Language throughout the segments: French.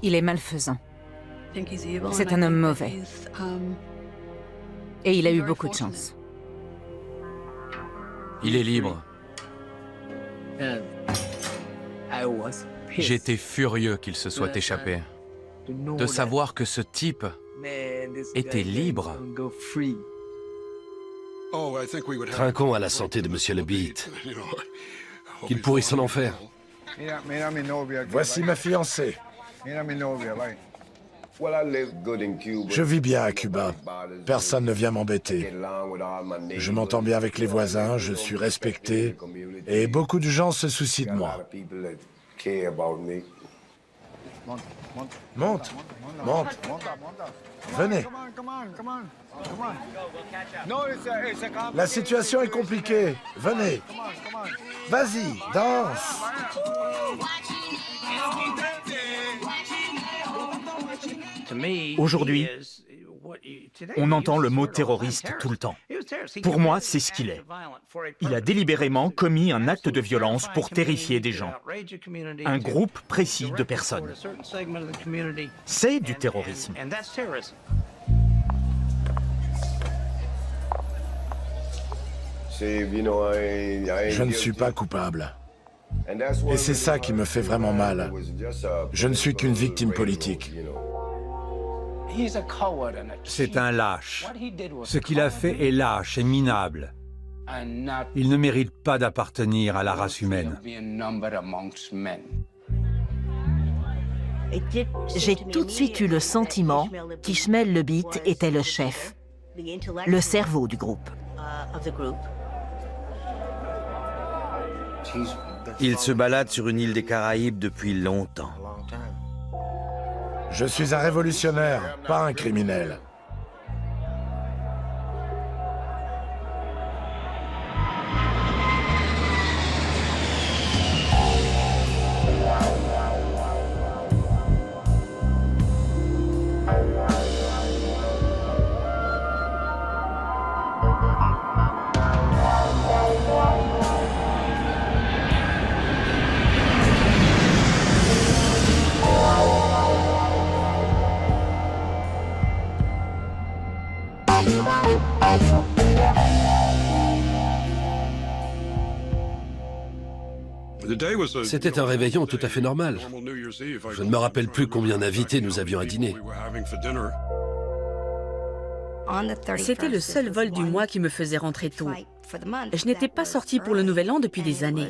Il est malfaisant. C'est un homme mauvais. Et il a eu beaucoup de chance. Il est libre. J'étais furieux qu'il se soit échappé. De savoir que ce type était libre. Trinquons à la santé de Monsieur le Beat. Qu'il pourrisse en enfer. Voici ma fiancée. Je vis bien à Cuba. Personne ne vient m'embêter. Je m'entends bien avec les voisins, je suis respecté, et beaucoup de gens se soucient de moi. Monte, monte. Venez. La situation est compliquée. Venez. Vas-y, danse. Aujourd'hui, on entend le mot terroriste tout le temps. Pour moi, c'est ce qu'il est. Il a délibérément commis un acte de violence pour terrifier des gens. Un groupe précis de personnes. C'est du terrorisme. Je ne suis pas coupable. Et c'est ça qui me fait vraiment mal. Je ne suis qu'une victime politique. C'est un lâche. Ce qu'il a fait est lâche et minable. Il ne mérite pas d'appartenir à la race humaine. J'ai tout de suite eu le sentiment qu'Ishmael le Beat était le chef, le cerveau du groupe. Il se balade sur une île des Caraïbes depuis longtemps. Je suis un révolutionnaire, pas un criminel. C'était un réveillon tout à fait normal. Je ne me rappelle plus combien d'invités nous avions à dîner. C'était le seul vol du mois qui me faisait rentrer tôt. Je n'étais pas sortie pour le Nouvel An depuis des années.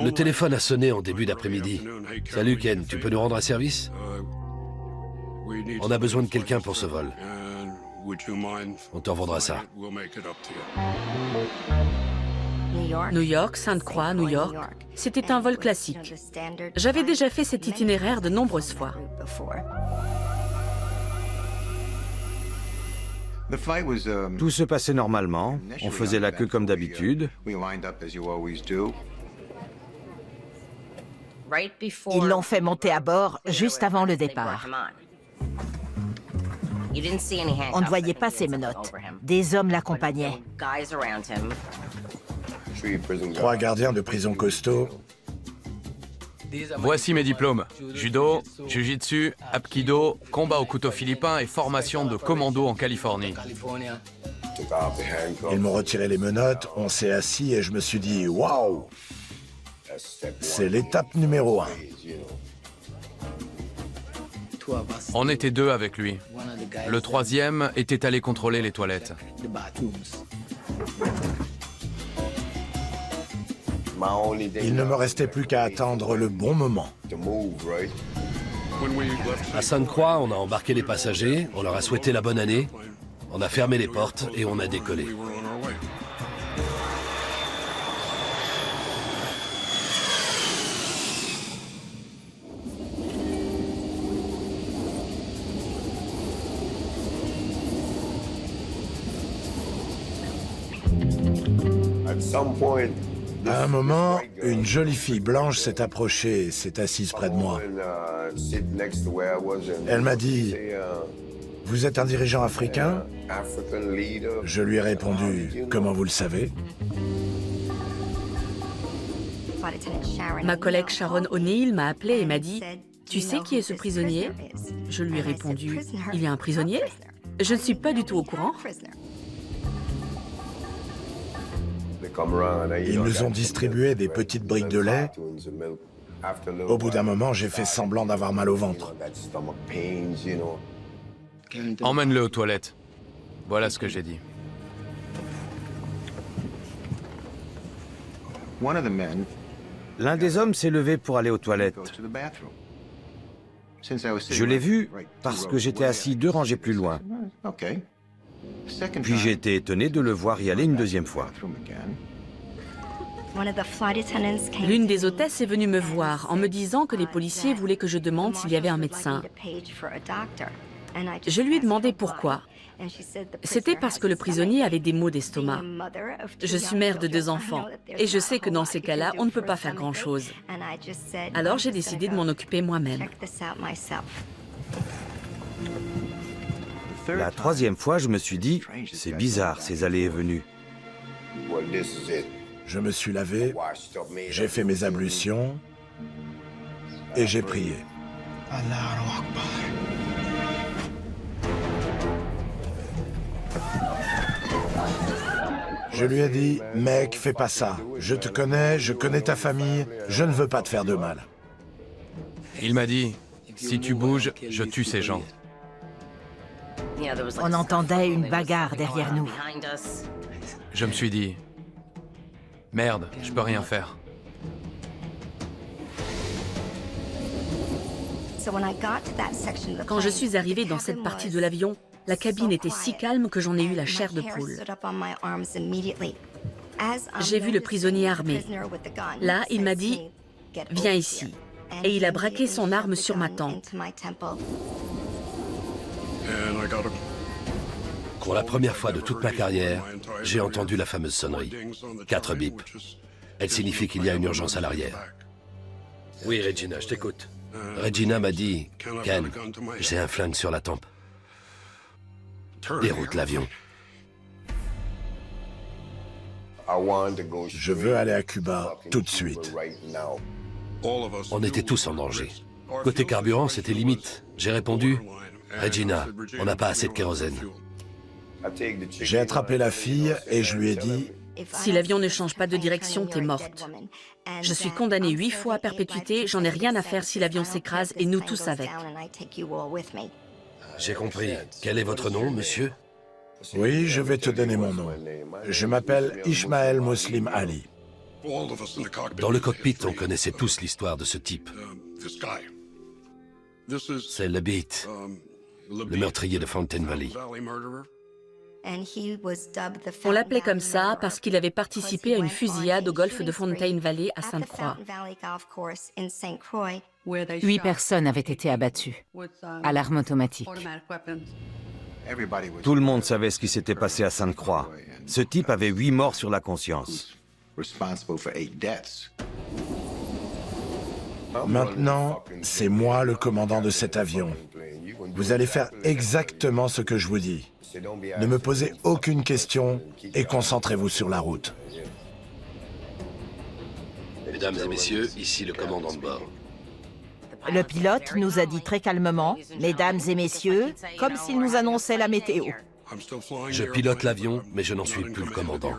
Le téléphone a sonné en début d'après-midi. Salut Ken, tu peux nous rendre un service? On a besoin de quelqu'un pour ce vol. On te revendra ça. New York, Sainte-Croix, New York. C'était un vol classique. J'avais déjà fait cet itinéraire de nombreuses fois. Tout se passait normalement. On faisait la queue comme d'habitude. Ils l'ont fait monter à bord juste avant le départ. On ne voyait pas ses menottes. Des hommes l'accompagnaient. 3 gardiens de prison costauds. Voici mes diplômes. Judo, Jiu-Jitsu, Apkido, combat au couteau philippin et formation de commando en Californie. Ils m'ont retiré les menottes, on s'est assis et je me suis dit « Waouh !» C'est l'étape numéro 1. On était 2 avec lui. Le 3e était allé contrôler les toilettes. Il ne me restait plus qu'à attendre le bon moment. À Sainte-Croix, on a embarqué les passagers, on leur a souhaité la bonne année, on a fermé les portes et on a décollé. À un moment, une jolie fille blanche s'est approchée et s'est assise près de moi. Elle m'a dit Vous êtes un dirigeant africain? Je lui ai répondu, comment vous le savez? Ma collègue Sharon O'Neill m'a appelé et m'a dit « Tu sais qui est ce prisonnier ?» Je lui ai répondu « Il y a un prisonnier? Je ne suis pas du tout au courant. » Ils nous ont distribué des petites briques de lait. Au bout d'un moment, j'ai fait semblant d'avoir mal au ventre. Emmène-le aux toilettes. Voilà ce que j'ai dit. L'un des hommes s'est levé pour aller aux toilettes. Je l'ai vu parce que j'étais assis 2 rangées plus loin. Puis j'ai été étonné de le voir y aller une deuxième fois. L'une des hôtesses est venue me voir en me disant que les policiers voulaient que je demande s'il y avait un médecin. Je lui ai demandé pourquoi. C'était parce que le prisonnier avait des maux d'estomac. Je suis mère de 2 enfants et je sais que dans ces cas-là, on ne peut pas faire grand-chose. Alors j'ai décidé de m'en occuper moi-même. La 3e fois, je me suis dit, c'est bizarre ces allées et venues. Je me suis lavé, j'ai fait mes ablutions et j'ai prié. Je lui ai dit, mec, fais pas ça. Je te connais, je connais ta famille, je ne veux pas te faire de mal. Il m'a dit, si tu bouges, je tue ces gens. On entendait une bagarre derrière nous. Je me suis dit, merde, je peux rien faire. Quand je suis arrivée dans cette partie de l'avion, la cabine était si calme que j'en ai eu la chair de poule. J'ai vu le prisonnier armé. Là, il m'a dit « Viens ici ». Et il a braqué son arme sur ma tempe. Pour la première fois de toute ma carrière, j'ai entendu la fameuse sonnerie. 4 bips. Elle signifie qu'il y a une urgence à l'arrière. Oui, Regina, je t'écoute. Regina m'a dit, Ken, j'ai un flingue sur la tempe. Déroute l'avion. Je veux aller à Cuba tout de suite. On était tous en danger. Côté carburant, c'était limite. J'ai répondu, Regina, on n'a pas assez de kérosène. J'ai attrapé la fille et je lui ai dit, Si l'avion ne change pas de direction, t'es morte. Je suis condamnée 8 fois à perpétuité, j'en ai rien à faire si l'avion s'écrase et nous tous avec. J'ai compris. Quel est votre nom, monsieur? oui, je vais te donner mon nom. Je m'appelle Ismaël Muslim Ali. Dans le cockpit, on connaissait tous l'histoire de ce type. C'est le Beat, le meurtrier de Fountain Valley. On l'appelait comme ça parce qu'il avait participé à une fusillade au golfe de Fountain Valley à Sainte-Croix. 8 personnes avaient été abattues à l'arme automatique. Tout le monde savait ce qui s'était passé à Sainte-Croix. Ce type avait 8 morts sur la conscience. Maintenant, c'est moi le commandant de cet avion. Vous allez faire exactement ce que je vous dis. Ne me posez aucune question et concentrez-vous sur la route. Mesdames et messieurs, ici le commandant de bord. Le pilote nous a dit très calmement, « Mesdames et messieurs », comme s'il nous annonçait la météo. Je pilote l'avion, mais je n'en suis plus le commandant.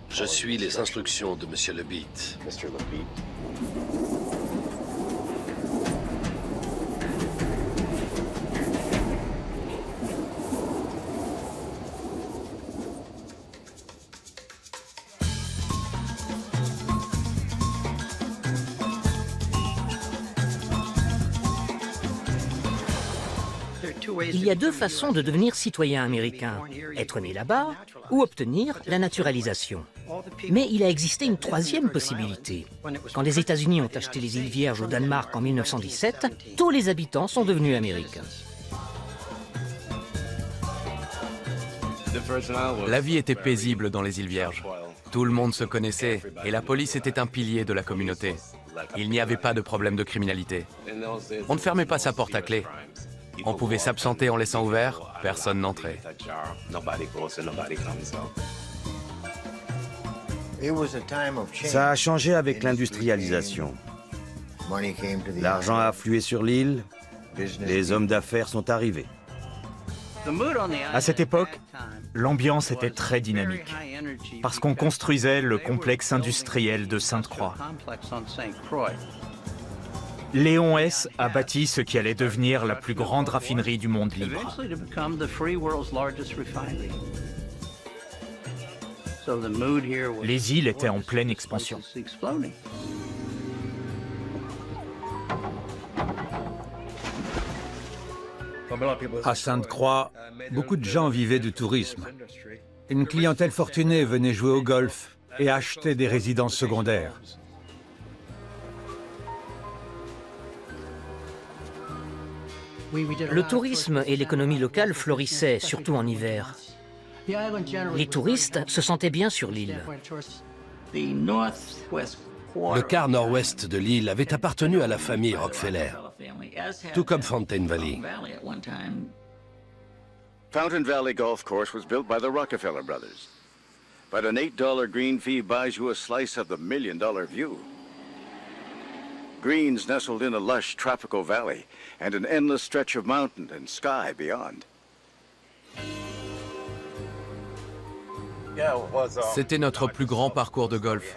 Je suis les instructions de Monsieur Le Beat. Il y a 2 façons de devenir citoyen américain, être né là-bas ou obtenir la naturalisation. Mais il a existé une 3e possibilité. Quand les États-Unis ont acheté les îles Vierges au Danemark en 1917, tous les habitants sont devenus américains. La vie était paisible dans les îles Vierges. Tout le monde se connaissait et la police était un pilier de la communauté. Il n'y avait pas de problème de criminalité. On ne fermait pas sa porte à clé. On pouvait s'absenter en laissant ouvert, personne n'entrait. Ça a changé avec l'industrialisation. L'argent a afflué sur l'île, les hommes d'affaires sont arrivés. À cette époque, l'ambiance était très dynamique, parce qu'on construisait le complexe industriel de Sainte-Croix. Léon Hess a bâti ce qui allait devenir la plus grande raffinerie du monde libre. Les îles étaient en pleine expansion. À Sainte-Croix, beaucoup de gens vivaient du tourisme. Une clientèle fortunée venait jouer au golf et achetait des résidences secondaires. Le tourisme et l'économie locale florissaient, surtout en hiver. Les touristes se sentaient bien sur l'île. Le quart nord-ouest de l'île avait appartenu à la famille Rockefeller, tout comme Fountain Valley. Fountain Valley Golf Course was built by the Rockefeller brothers. But an $8 green fee buys you a slice of the $1 million view. Greens nestled in a lush tropical valley and an endless stretch of mountain and sky beyond. C'était notre plus grand parcours de golf.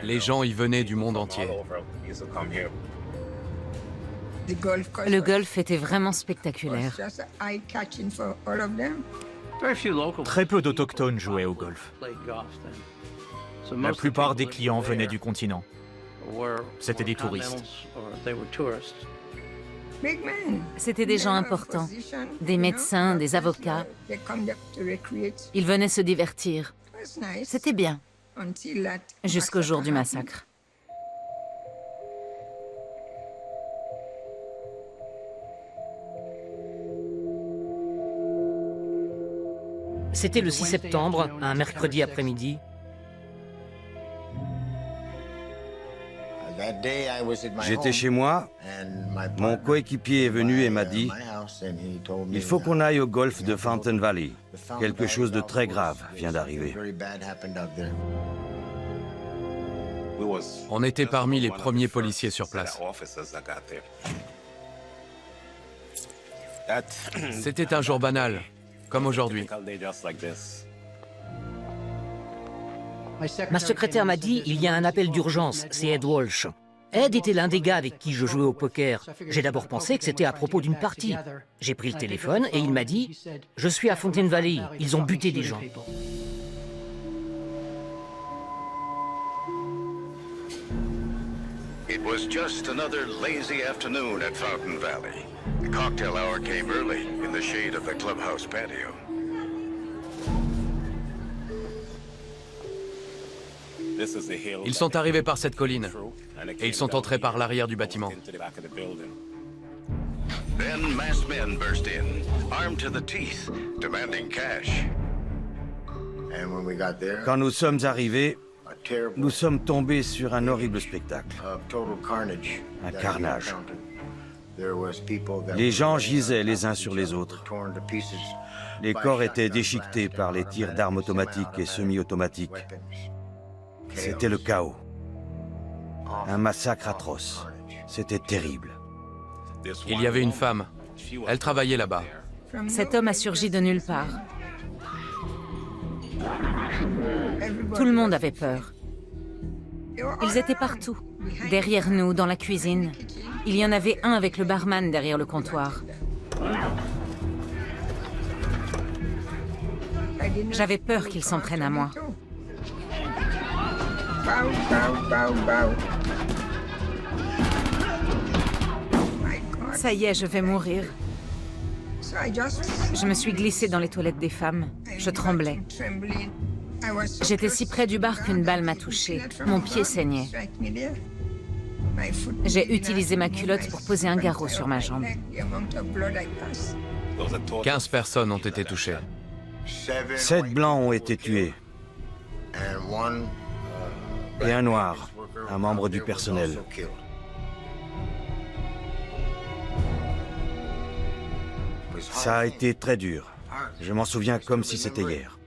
Les gens y venaient du monde entier. Le golf était vraiment spectaculaire. Très peu d'autochtones jouaient au golf. La plupart des clients venaient du continent. C'étaient des touristes. C'était des gens importants, des médecins, des avocats. Ils venaient se divertir. C'était bien, jusqu'au jour du massacre. C'était le 6 septembre, un mercredi après-midi. J'étais chez moi, mon coéquipier est venu et m'a dit « Il faut qu'on aille au golfe de Fountain Valley. Quelque chose de très grave vient d'arriver. » On était parmi les premiers policiers sur place. C'était un jour banal, comme aujourd'hui. Ma secrétaire m'a dit « Il y a un appel d'urgence, c'est Ed Walsh. » Ed était l'un des gars avec qui je jouais au poker. J'ai d'abord pensé que c'était à propos d'une partie. J'ai pris le téléphone et il m'a dit « Je suis à Fountain Valley, ils ont buté des gens. » It was just another lazy afternoon at Fountain Valley. Cocktail hour came early in the shade of the clubhouse patio. Ils sont arrivés par cette colline et ils sont entrés par l'arrière du bâtiment. Then masked men burst in, armed to the teeth, demanding cash. Quand nous sommes arrivés, nous sommes tombés sur un horrible spectacle. Un carnage. Les gens gisaient les uns sur les autres. Les corps étaient déchiquetés par les tirs d'armes automatiques et semi-automatiques. C'était le chaos. Un massacre atroce. C'était terrible. Il y avait une femme. Elle travaillait là-bas. Cet homme a surgi de nulle part. Tout le monde avait peur. Ils étaient partout. Derrière nous, dans la cuisine. Il y en avait un avec le barman derrière le comptoir. J'avais peur qu'il s'en prenne à moi. Ça y est, je vais mourir. Je me suis glissée dans les toilettes des femmes. Je tremblais. J'étais si près du bar qu'une balle m'a touchée. Mon pied saignait. J'ai utilisé ma culotte pour poser un garrot sur ma jambe. 15 personnes ont été touchées. 7 blancs ont été tués. Et un noir, un membre du personnel. Ça a été très dur. Je m'en souviens comme si c'était hier.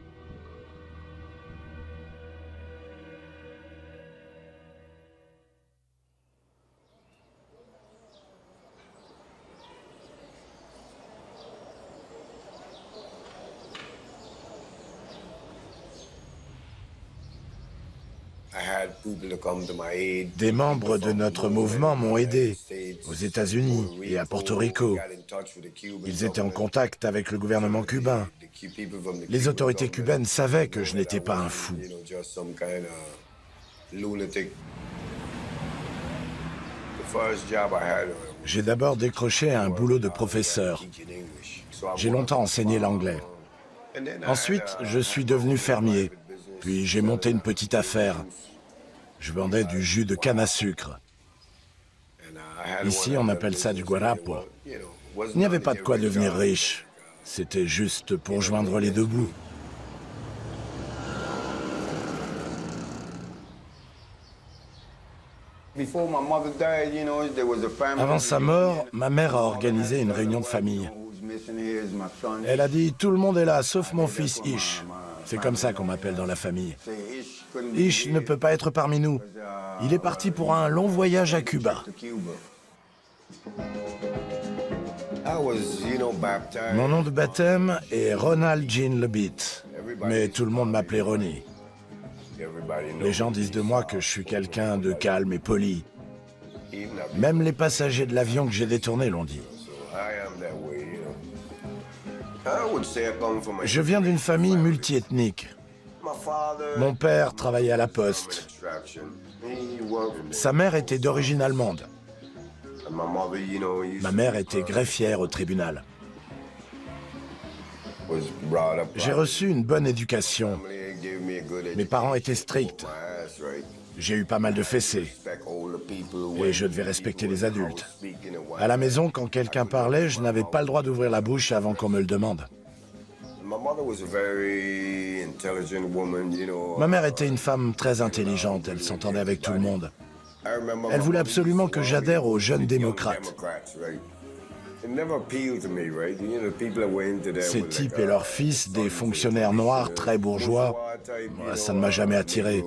Des membres de notre mouvement m'ont aidé aux États-Unis et à Porto Rico. Ils étaient en contact avec le gouvernement cubain. Les autorités cubaines savaient que je n'étais pas un fou. J'ai d'abord décroché un boulot de professeur. J'ai longtemps enseigné l'anglais. Ensuite, je suis devenu fermier. Puis j'ai monté une petite affaire. Je vendais du jus de canne à sucre. Ici, on appelle ça du guarapo. Il n'y avait pas de quoi devenir riche. C'était juste pour joindre les deux bouts. Avant sa mort, ma mère a organisé une réunion de famille. Elle a dit « Tout le monde est là, sauf mon fils Ish ». C'est comme ça qu'on m'appelle dans la famille. Ish ne peut pas être parmi nous. Il est parti pour un long voyage à Cuba. Mon nom de baptême est Ronald Jean Leavitt, mais tout le monde m'appelait Ronnie. Les gens disent de moi que je suis quelqu'un de calme et poli. Même les passagers de l'avion que j'ai détourné l'ont dit. Je viens d'une famille multiethnique. Mon père travaillait à la poste. Sa mère était d'origine allemande. Ma mère était greffière au tribunal. J'ai reçu une bonne éducation. Mes parents étaient stricts. J'ai eu pas mal de fessées. Et je devais respecter les adultes. À la maison, quand quelqu'un parlait, je n'avais pas le droit d'ouvrir la bouche avant qu'on me le demande. Ma mère était une femme très intelligente, elle s'entendait avec tout le monde. Elle voulait absolument que j'adhère aux jeunes démocrates. Ces types et leurs fils, des fonctionnaires noirs très bourgeois, ça ne m'a jamais attiré.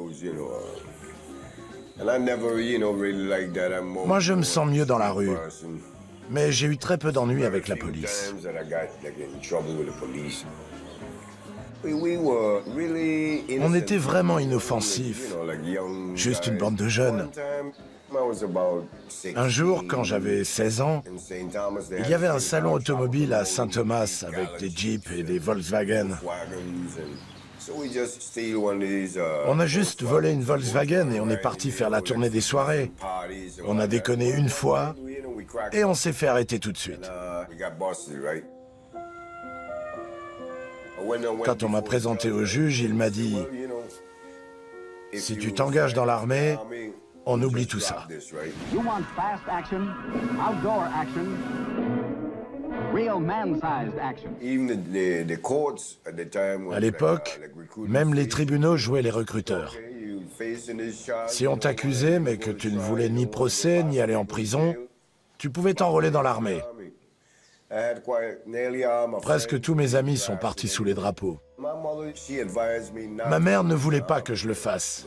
Moi, je me sens mieux dans la rue. Mais j'ai eu très peu d'ennuis avec la police. On était vraiment inoffensifs, juste une bande de jeunes. Un jour, quand j'avais 16 ans, il y avait un salon automobile à Saint-Thomas avec des Jeeps et des Volkswagen. On a juste volé une Volkswagen et on est parti faire la tournée des soirées. On a déconné une fois et on s'est fait arrêter tout de suite. Quand on m'a présenté au juge, il m'a dit « Si tu t'engages dans l'armée, on oublie tout ça. » À l'époque, même les tribunaux jouaient les recruteurs. Si on t'accusait, mais que tu ne voulais ni procès, ni aller en prison, tu pouvais t'enrôler dans l'armée. Presque tous mes amis sont partis sous les drapeaux. Ma mère ne voulait pas que je le fasse.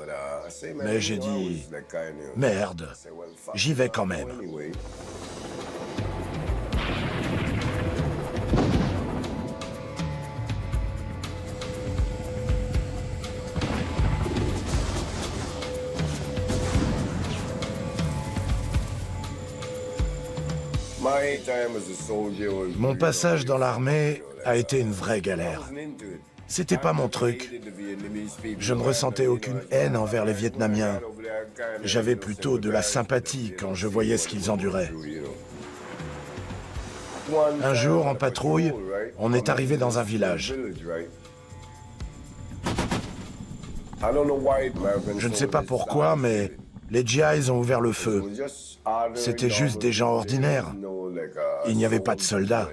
Mais j'ai dit, merde, j'y vais quand même. Mon passage dans l'armée a été une vraie galère. C'était pas mon truc. Je ne ressentais aucune haine envers les Vietnamiens. J'avais plutôt de la sympathie quand je voyais ce qu'ils enduraient. Un jour, en patrouille, on est arrivé dans un village. Je ne sais pas pourquoi, mais les GIs ont ouvert le feu. C'était juste des gens ordinaires. Il n'y avait pas de soldats.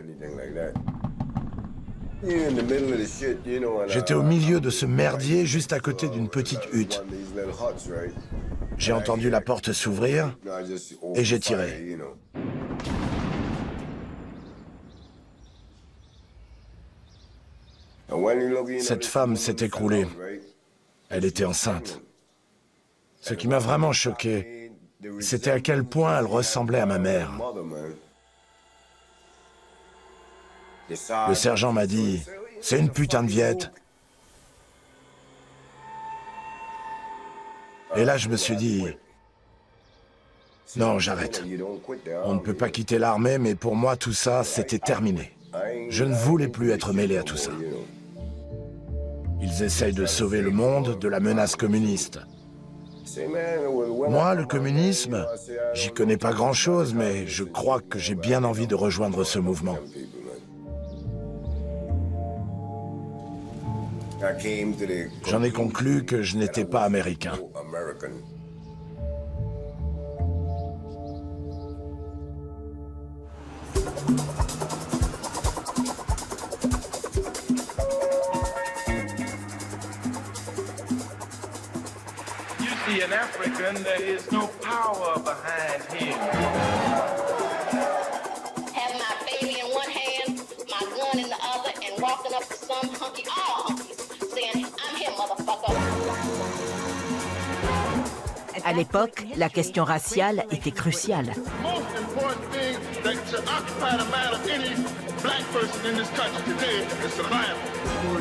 J'étais au milieu de ce merdier, juste à côté d'une petite hutte. J'ai entendu la porte s'ouvrir et j'ai tiré. Cette femme s'est écroulée. Elle était enceinte. Ce qui m'a vraiment choqué, c'était à quel point elle ressemblait à ma mère. Le sergent m'a dit, « C'est une putain de Viette. » Et là, je me suis dit, « Non, j'arrête. On ne peut pas quitter l'armée, mais pour moi, tout ça, c'était terminé. Je ne voulais plus être mêlé à tout ça. » Ils essayent de sauver le monde de la menace communiste. Moi, le communisme, j'y connais pas grand-chose, mais je crois que j'ai bien envie de rejoindre ce mouvement. J'en ai conclu que je n'étais pas américain. An African, there is no power behind him. Have my baby in one hand, my gun in the other, and walking up to some hunky, all hunkies, saying, I'm here, motherfucker. À l'époque, la question raciale était cruciale.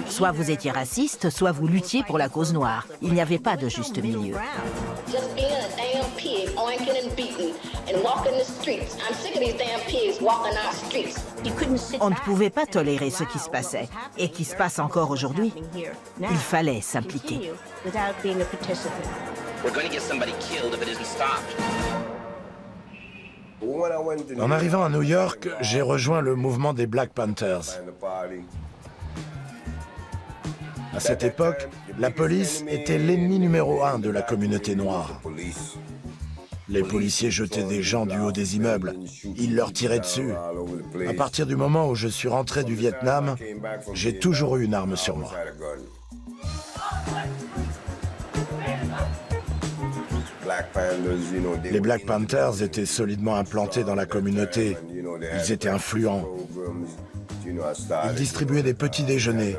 Soit vous étiez raciste, soit vous luttiez pour la cause noire. Il n'y avait pas de juste milieu. On ne pouvait pas tolérer ce qui se passait, et qui se passe encore aujourd'hui. Il fallait s'impliquer. En arrivant à New York, j'ai rejoint le mouvement des Black Panthers. À cette époque, la police était l'ennemi numéro 1 de la communauté noire. Les policiers jetaient des gens du haut des immeubles. Ils leur tiraient dessus. À partir du moment où je suis rentré du Vietnam, j'ai toujours eu une arme sur moi. Les Black Panthers étaient solidement implantés dans la communauté. Ils étaient influents. Ils distribuaient des petits déjeuners.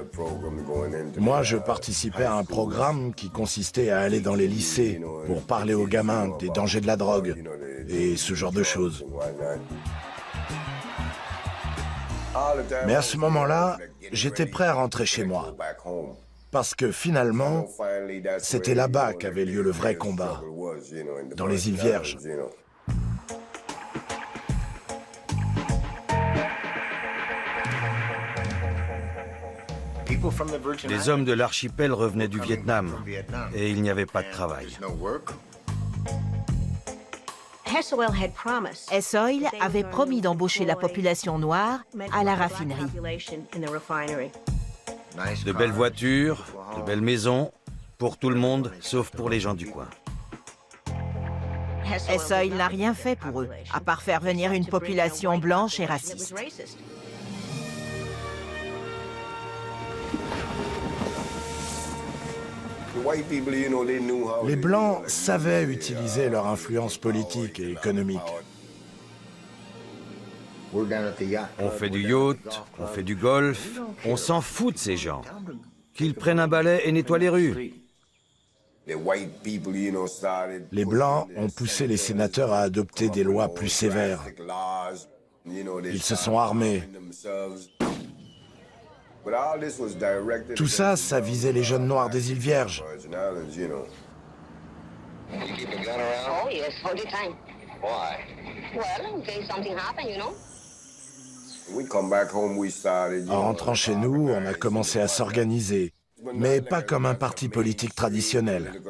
Moi, je participais à un programme qui consistait à aller dans les lycées pour parler aux gamins des dangers de la drogue et ce genre de choses. Mais à ce moment-là, j'étais prêt à rentrer chez moi. Parce que finalement, c'était là-bas qu'avait lieu le vrai combat, dans les îles Vierges. Les hommes de l'archipel revenaient du Vietnam et il n'y avait pas de travail. Hess-Oil avait promis d'embaucher la population noire à la raffinerie. De belles voitures, de belles maisons, pour tout le monde, sauf pour les gens du coin. Hess-Oil n'a rien fait pour eux, à part faire venir une population blanche et raciste. Les Blancs savaient utiliser leur influence politique et économique. On fait du yacht, on fait du golf, on s'en fout de ces gens. Qu'ils prennent un balai et nettoient les rues. Les Blancs ont poussé les sénateurs à adopter des lois plus sévères. Ils se sont armés. Tout ça, ça visait les jeunes noirs des îles Vierges. En rentrant chez nous, on a commencé à s'organiser, mais pas comme un parti politique traditionnel.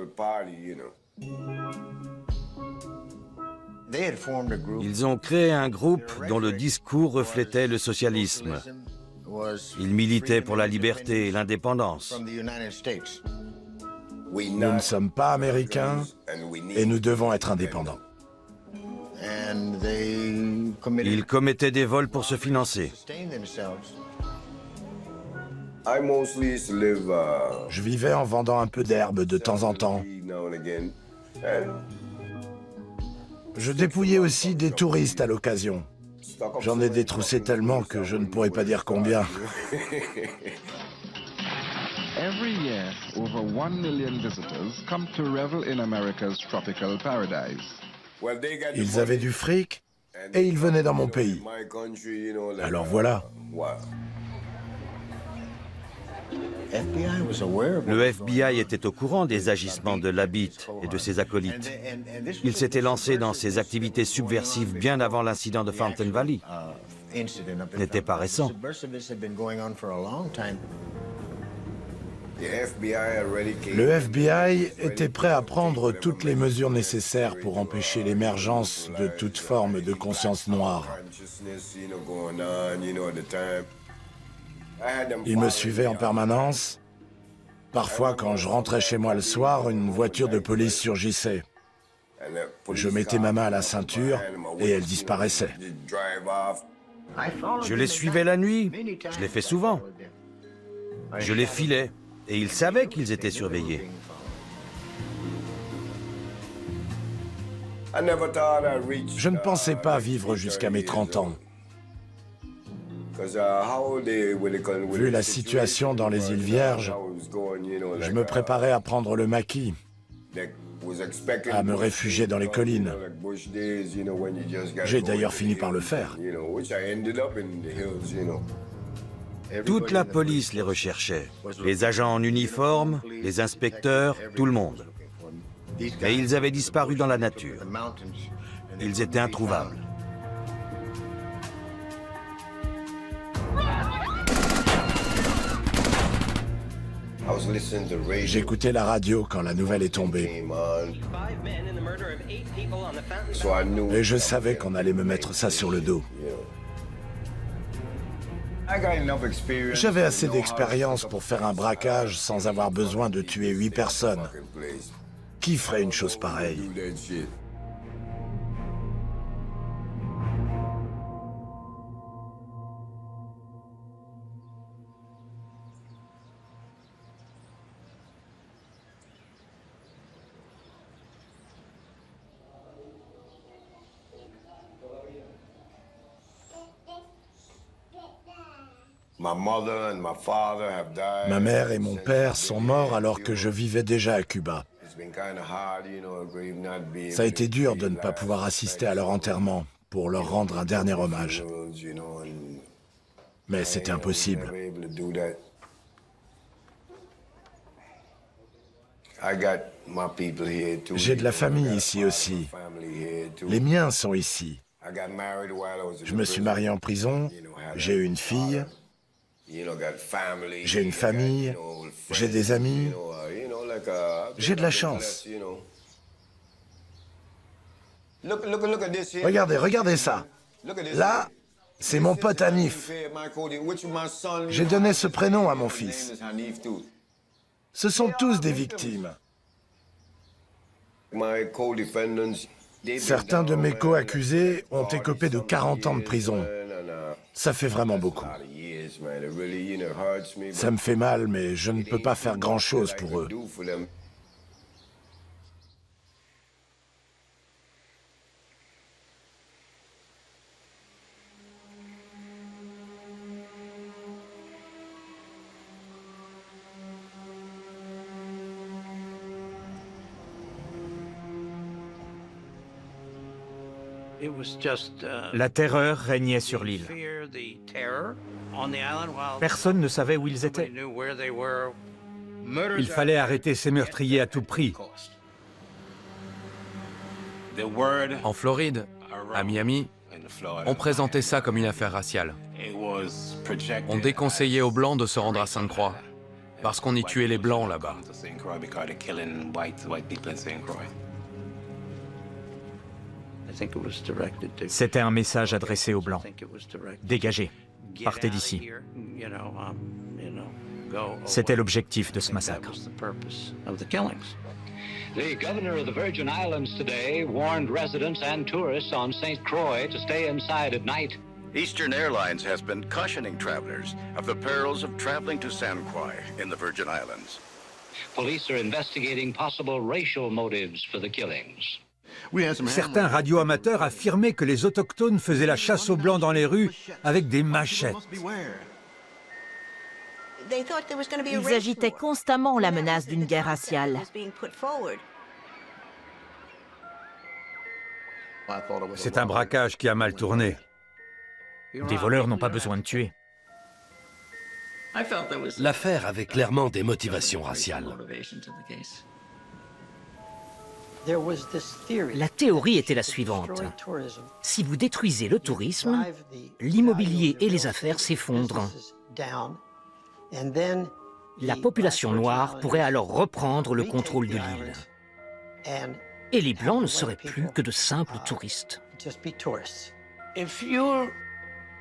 Ils ont créé un groupe dont le discours reflétait le socialisme. Ils militaient pour la liberté et l'indépendance. Nous ne sommes pas américains et nous devons être indépendants. Ils commettaient des vols pour se financer. Je vivais en vendant un peu d'herbe de temps en temps. Je dépouillais aussi des touristes à l'occasion. J'en ai détroussé tellement que je ne pourrais pas dire combien. Every year, over 1 million visitors come to revel in America's tropical paradise. Ils avaient du fric et ils venaient dans mon pays. Alors voilà. Le FBI était au courant des agissements de Labite et de ses acolytes. Il s'était lancé dans ses activités subversives bien avant l'incident de Fountain Valley. N'était pas récent. Le FBI était prêt à prendre toutes les mesures nécessaires pour empêcher l'émergence de toute forme de conscience noire. Ils me suivaient en permanence. Parfois, quand je rentrais chez moi le soir, une voiture de police surgissait. Je mettais ma main à la ceinture et elle disparaissait. Je les suivais la nuit. Je l'ai fait souvent. Je les filais. Et ils savaient qu'ils étaient surveillés. Je ne pensais pas vivre jusqu'à mes 30 ans. Vu la situation dans les îles Vierges, je me préparais à prendre le maquis, à me réfugier dans les collines. J'ai d'ailleurs fini par le faire. Toute la police les recherchait. Les agents en uniforme, les inspecteurs, tout le monde. Mais ils avaient disparu dans la nature. Ils étaient introuvables. J'écoutais la radio quand la nouvelle est tombée. Et je savais qu'on allait me mettre ça sur le dos. J'avais assez d'expérience pour faire un braquage sans avoir besoin de tuer 8 personnes. Qui ferait une chose pareille? Ma mère et mon père sont morts alors que je vivais déjà à Cuba. Ça a été dur de ne pas pouvoir assister à leur enterrement pour leur rendre un dernier hommage. Mais c'était impossible. J'ai de la famille ici aussi. Les miens sont ici. Je me suis marié en prison, j'ai eu une fille. J'ai une famille, j'ai des amis, j'ai de la chance. Regardez, regardez ça. Là, c'est mon pote Hanif. J'ai donné ce prénom à mon fils. Ce sont tous des victimes. Certains de mes co-accusés ont écopé de 40 ans de prison. Ça fait vraiment beaucoup. Ça me fait mal, mais je ne peux pas faire grand-chose pour eux. La terreur régnait sur l'île. Personne ne savait où ils étaient. Il fallait arrêter ces meurtriers à tout prix. En Floride, à Miami, on présentait ça comme une affaire raciale. On déconseillait aux Blancs de se rendre à Sainte-Croix, parce qu'on y tuait les Blancs là-bas. C'était un message adressé aux Blancs. Dégagez, partez d'ici. C'était l'objectif de ce massacre. The governor of the Virgin Islands today warned residents and tourists on St. Croix to stay inside at night. Eastern Airlines has been cautioning travelers of the perils of traveling to San Croix in the Virgin Islands. Police are investigating possible racial motives for the killings. Certains radioamateurs affirmaient que les autochtones faisaient la chasse aux Blancs dans les rues avec des machettes. Ils agitaient constamment la menace d'une guerre raciale. C'est un braquage qui a mal tourné. Des voleurs n'ont pas besoin de tuer. L'affaire avait clairement des motivations raciales. La théorie était la suivante. Si vous détruisez le tourisme, l'immobilier et les affaires s'effondrent. La population noire pourrait alors reprendre le contrôle de l'île. Et les Blancs ne seraient plus que de simples touristes.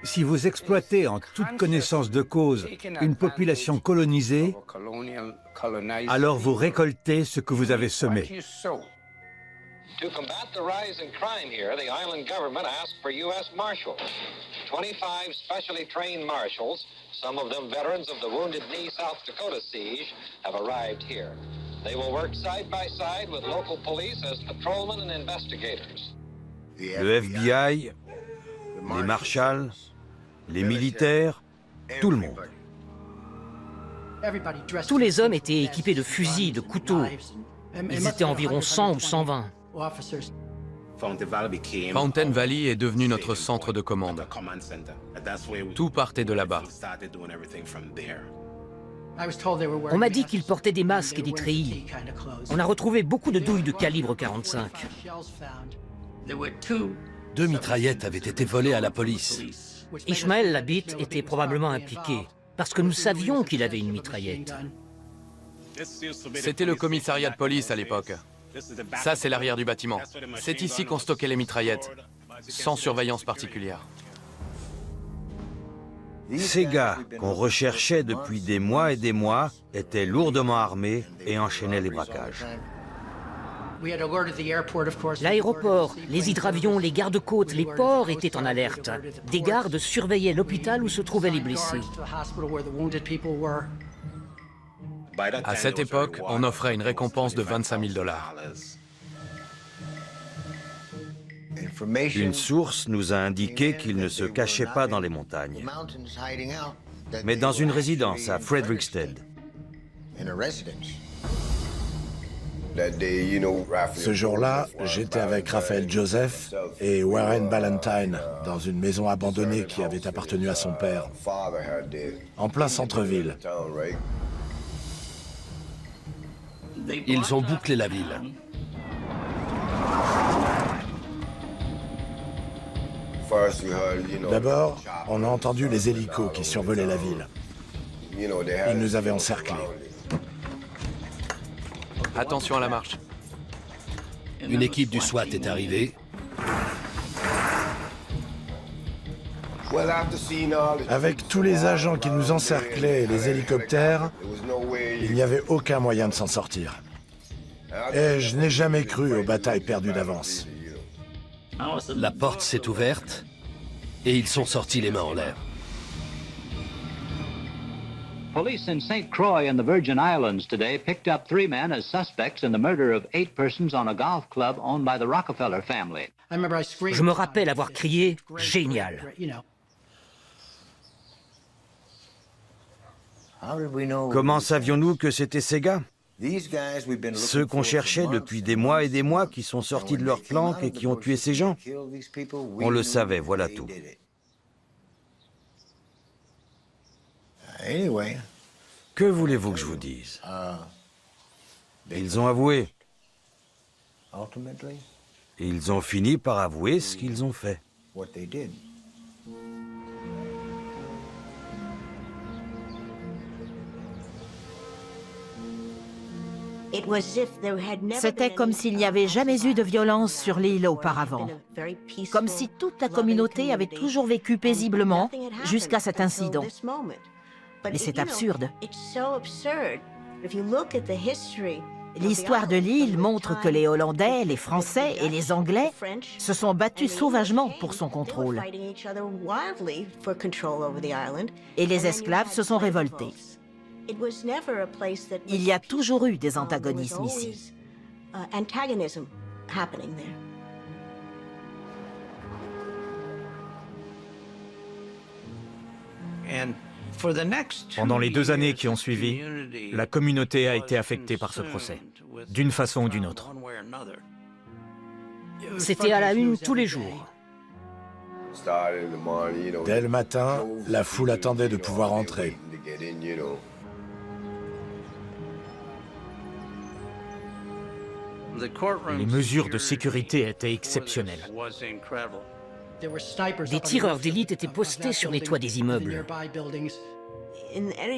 Si vous exploitez en toute connaissance de cause une population colonisée, alors vous récoltez ce que vous avez semé. To combat the rise in crime here, the island government asked for U.S. Marshals. 25 specially trained marshals, some of them veterans of the Wounded Knee South Dakota siege, have arrived here. They will work side by side with local police as patrolmen and investigators. Le FBI, les marshals, les militaires, tout le monde. Tous les hommes étaient équipés de fusils, de couteaux. Ils étaient environ 100 ou 120. Fountain Valley est devenu notre centre de commande. Tout partait de là-bas. On m'a dit qu'ils portaient des masques et des treillis. On a retrouvé beaucoup de douilles de calibre 45. 2 mitraillettes avaient été volées à la police. Ishmael Labit était probablement impliqué, parce que nous savions qu'il avait une mitraillette. C'était le commissariat de police à l'époque. Ça, c'est l'arrière du bâtiment. C'est ici qu'on stockait les mitraillettes, sans surveillance particulière. Ces gars qu'on recherchait depuis des mois et des mois étaient lourdement armés et enchaînaient les braquages. L'aéroport, les hydravions, les gardes-côtes, les ports étaient en alerte. Des gardes surveillaient l'hôpital où se trouvaient les blessés. À cette époque, on offrait une récompense de 25 000 $. Une source nous a indiqué qu'il ne se cachait pas dans les montagnes, mais dans une résidence à Frederiksted. Ce jour-là, j'étais avec Raphaël Joseph et Warren Ballantine dans une maison abandonnée qui avait appartenu à son père, en plein centre-ville. Ils ont bouclé la ville. D'abord, on a entendu les hélicos qui survolaient la ville. Ils nous avaient encerclés. Attention à la marche. Une équipe du SWAT est arrivée. Avec tous les agents qui nous encerclaient et les hélicoptères, il n'y avait aucun moyen de s'en sortir. Et je n'ai jamais cru aux batailles perdues d'avance. La porte s'est ouverte et ils sont sortis les mains en l'air. Police in St. Croix in the Virgin Islands today picked up 3 men as suspects in the murder of 8 persons on a golf club owned by the Rockefeller family. Je me rappelle avoir crié « Génial !» Comment savions-nous que c'était ces gars? Ceux qu'on cherchait depuis des mois et des mois, qui sont sortis de leur planque et qui ont tué ces gens? On le savait, voilà tout. Que voulez-vous que je vous dise? Ils ont avoué. Ils ont fini par avouer ce qu'ils ont fait. C'était comme s'il n'y avait jamais eu de violence sur l'île auparavant. Comme si toute la communauté avait toujours vécu paisiblement jusqu'à cet incident. Mais c'est absurde. L'histoire de l'île montre que les Hollandais, les Français et les Anglais se sont battus sauvagement pour son contrôle. Et les esclaves se sont révoltés. Il y a toujours eu des antagonismes ici. Pendant les 2 années qui ont suivi, la communauté a été affectée par ce procès, d'une façon ou d'une autre. C'était à la une tous les jours. Dès le matin, la foule attendait de pouvoir entrer. Les mesures de sécurité étaient exceptionnelles. Des tireurs d'élite étaient postés sur les toits des immeubles.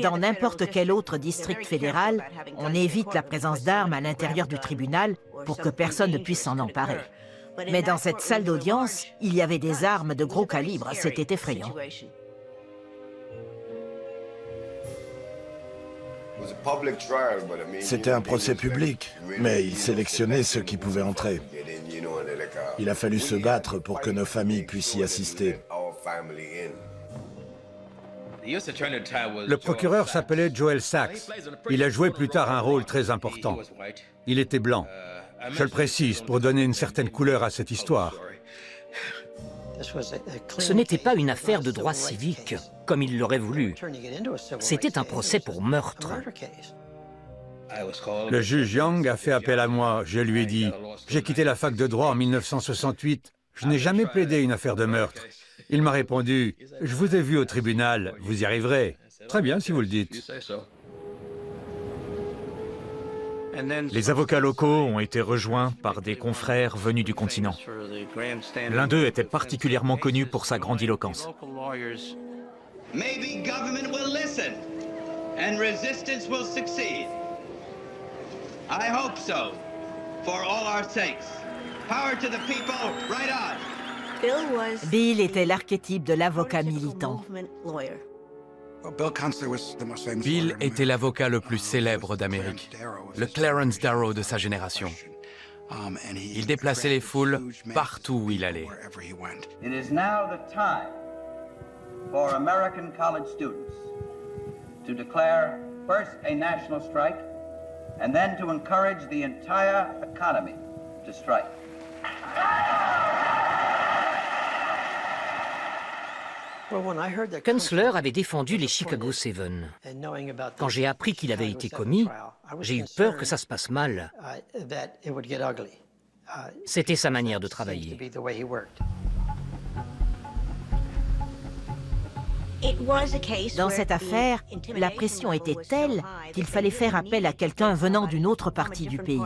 Dans n'importe quel autre district fédéral, on évite la présence d'armes à l'intérieur du tribunal pour que personne ne puisse s'en emparer. Mais dans cette salle d'audience, il y avait des armes de gros calibre. C'était effrayant. C'était un procès public, mais il sélectionnait ceux qui pouvaient entrer. Il a fallu se battre pour que nos familles puissent y assister. Le procureur s'appelait Joel Sachs. Il a joué plus tard un rôle très important. Il était blanc. Je le précise pour donner une certaine couleur à cette histoire. Ce n'était pas une affaire de droit civique, comme il l'aurait voulu. C'était un procès pour meurtre. Le juge Young a fait appel à moi. Je lui ai dit, j'ai quitté la fac de droit en 1968. Je n'ai jamais plaidé une affaire de meurtre. Il m'a répondu, je vous ai vu au tribunal, vous y arriverez. Très bien si vous le dites. Les avocats locaux ont été rejoints par des confrères venus du continent. L'un d'eux était particulièrement connu pour sa grandiloquence. Maybe government will listen and resistance will succeed. I hope so, for all our sakes. Power to the people, right on. Bill était l'archétype de l'avocat militant. Bill était l'avocat le plus célèbre d'Amérique, le Clarence Darrow de sa génération. Il déplaçait les foules partout où il allait. It is now the time for American college students to declare first a national strike and then to encourage the entire economy to strike. Kunstler avait défendu les Chicago 7. Quand j'ai appris qu'il avait été commis, j'ai eu peur que ça se passe mal. C'était sa manière de travailler. Dans cette affaire, la pression était telle qu'il fallait faire appel à quelqu'un venant d'une autre partie du pays.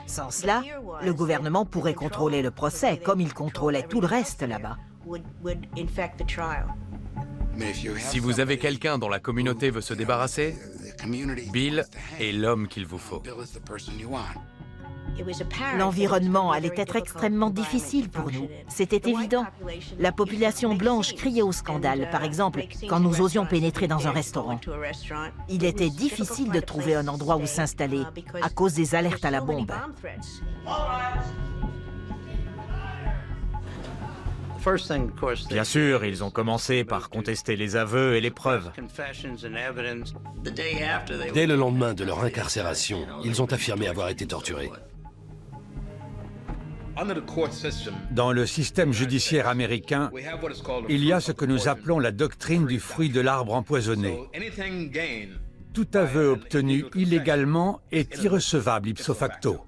Sans cela, le gouvernement pourrait contrôler le procès, comme il contrôlait tout le reste là-bas. Si vous avez quelqu'un dont la communauté veut se débarrasser, Bill est l'homme qu'il vous faut. L'environnement allait être extrêmement difficile pour nous. C'était évident. La population blanche criait au scandale, par exemple, quand nous osions pénétrer dans un restaurant. Il était difficile de trouver un endroit où s'installer à cause des alertes à la bombe. Bien sûr, ils ont commencé par contester les aveux et les preuves. Dès le lendemain de leur incarcération, ils ont affirmé avoir été torturés. Dans le système judiciaire américain, il y a ce que nous appelons la doctrine du fruit de l'arbre empoisonné. Tout aveu obtenu illégalement est irrecevable ipso facto.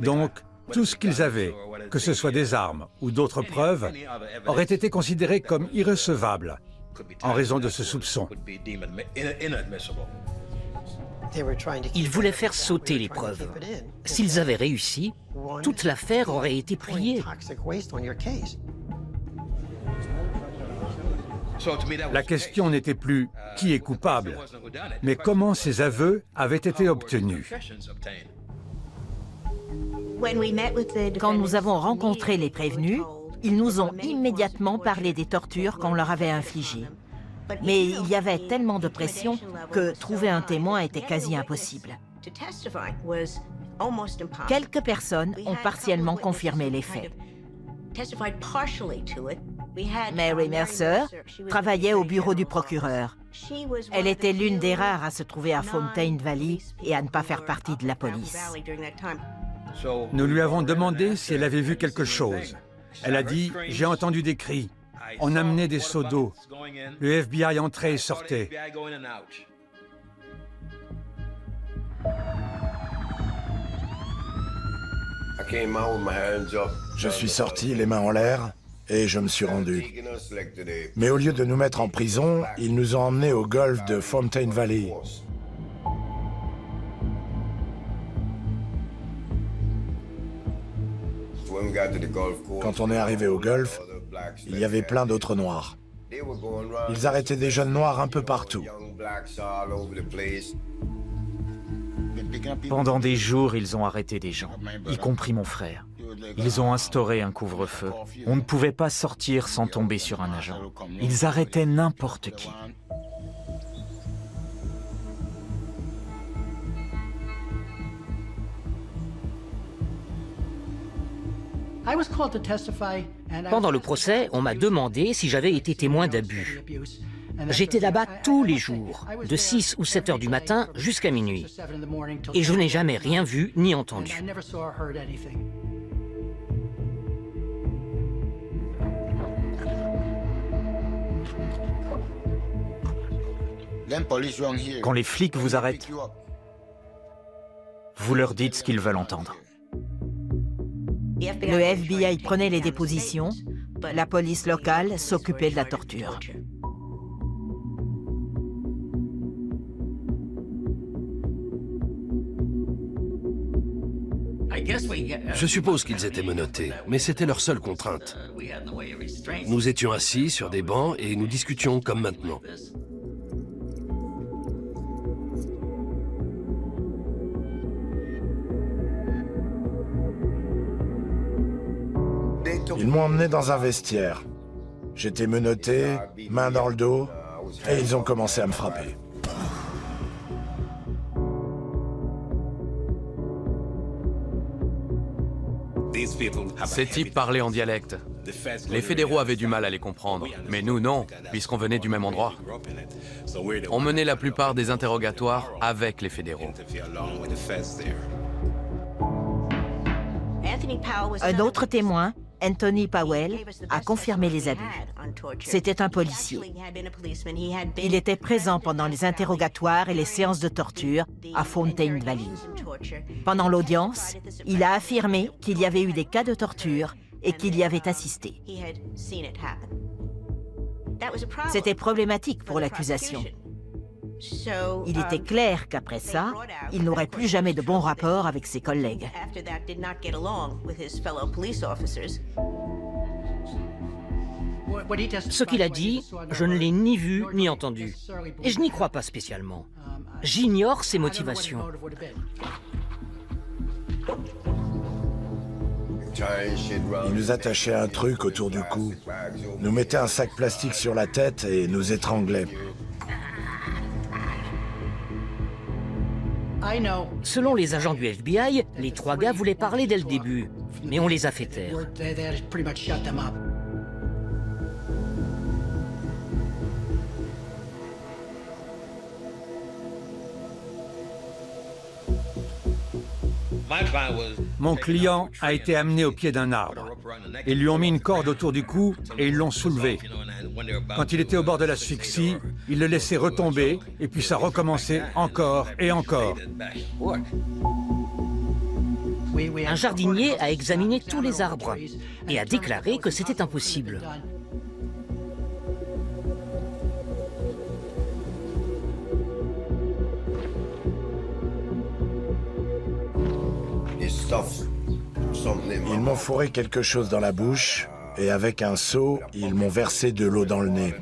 Donc, tout ce qu'ils avaient, que ce soit des armes ou d'autres preuves, aurait été considéré comme irrecevable en raison de ce soupçon. Ils voulaient faire sauter les preuves. S'ils avaient réussi, toute l'affaire aurait été pliée. La question n'était plus qui est coupable, mais comment ces aveux avaient été obtenus. Quand nous avons rencontré les prévenus, ils nous ont immédiatement parlé des tortures qu'on leur avait infligées. Mais il y avait tellement de pression que trouver un témoin était quasi impossible. Quelques personnes ont partiellement confirmé les faits. Mary Mercer travaillait au bureau du procureur. Elle était l'une des rares à se trouver à Fountain Valley et à ne pas faire partie de la police. Nous lui avons demandé si elle avait vu quelque chose. Elle a dit « J'ai entendu des cris ». on amenait des seaux d'eau. Le FBI entrait et sortait. Je suis sorti, les mains en l'air, et je me suis rendu. Mais au lieu de nous mettre en prison, ils nous ont emmenés au golfe de Fountain Valley. Quand on est arrivé au golfe, il y avait plein d'autres noirs. Ils arrêtaient des jeunes noirs un peu partout. Pendant des jours, ils ont arrêté des gens, y compris mon frère. Ils ont instauré un couvre-feu. On ne pouvait pas sortir sans tomber sur un agent. Ils arrêtaient n'importe qui. Pendant le procès, on m'a demandé si j'avais été témoin d'abus. J'étais là-bas tous les jours, de 6 ou 7 heures du matin jusqu'à minuit. Et je n'ai jamais rien vu ni entendu. Quand les flics vous arrêtent, vous leur dites ce qu'ils veulent entendre. Le FBI prenait les dépositions, la police locale s'occupait de la torture. Je suppose qu'ils étaient menottés, mais c'était leur seule contrainte. Nous étions assis sur des bancs et nous discutions comme maintenant. Ils m'ont emmené dans un vestiaire. J'étais menotté, main dans le dos, et ils ont commencé à me frapper. Ces types parlaient en dialecte. Les fédéraux avaient du mal à les comprendre, mais nous non, puisqu'on venait du même endroit. On menait la plupart des interrogatoires avec les fédéraux. Un autre témoin, Anthony Powell, a confirmé les abus. C'était un policier. Il était présent pendant les interrogatoires et les séances de torture à Fountain Valley. Pendant l'audience, il a affirmé qu'il y avait eu des cas de torture et qu'il y avait assisté. C'était problématique pour l'accusation. Il était clair qu'après ça, il n'aurait plus jamais de bons rapports avec ses collègues. Ce qu'il a dit, je ne l'ai ni vu ni entendu. Et je n'y crois pas spécialement. J'ignore ses motivations. Ils nous attachaient un truc autour du cou, nous mettaient un sac plastique sur la tête et nous étranglaient. Selon les agents du FBI, les 3 gars voulaient parler dès le début, mais on les a fait taire. Mon client a été amené au pied d'un arbre. Ils lui ont mis une corde autour du cou et ils l'ont soulevé. Quand il était au bord de l'asphyxie, ils le laissaient retomber et puis ça recommençait encore et encore. Un jardinier a examiné tous les arbres et a déclaré que c'était impossible. Ils m'ont fourré quelque chose dans la bouche et avec un seau, ils m'ont versé de l'eau dans le nez.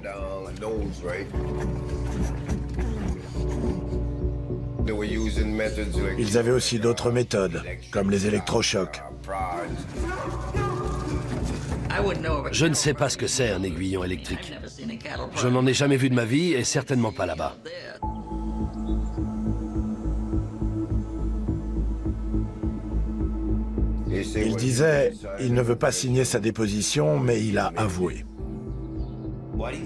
Ils avaient aussi d'autres méthodes, comme les électrochocs. Je ne sais pas ce que c'est un aiguillon électrique. Je n'en ai jamais vu de ma vie et certainement pas là-bas. Il disait, il ne veut pas signer sa déposition, mais il a avoué.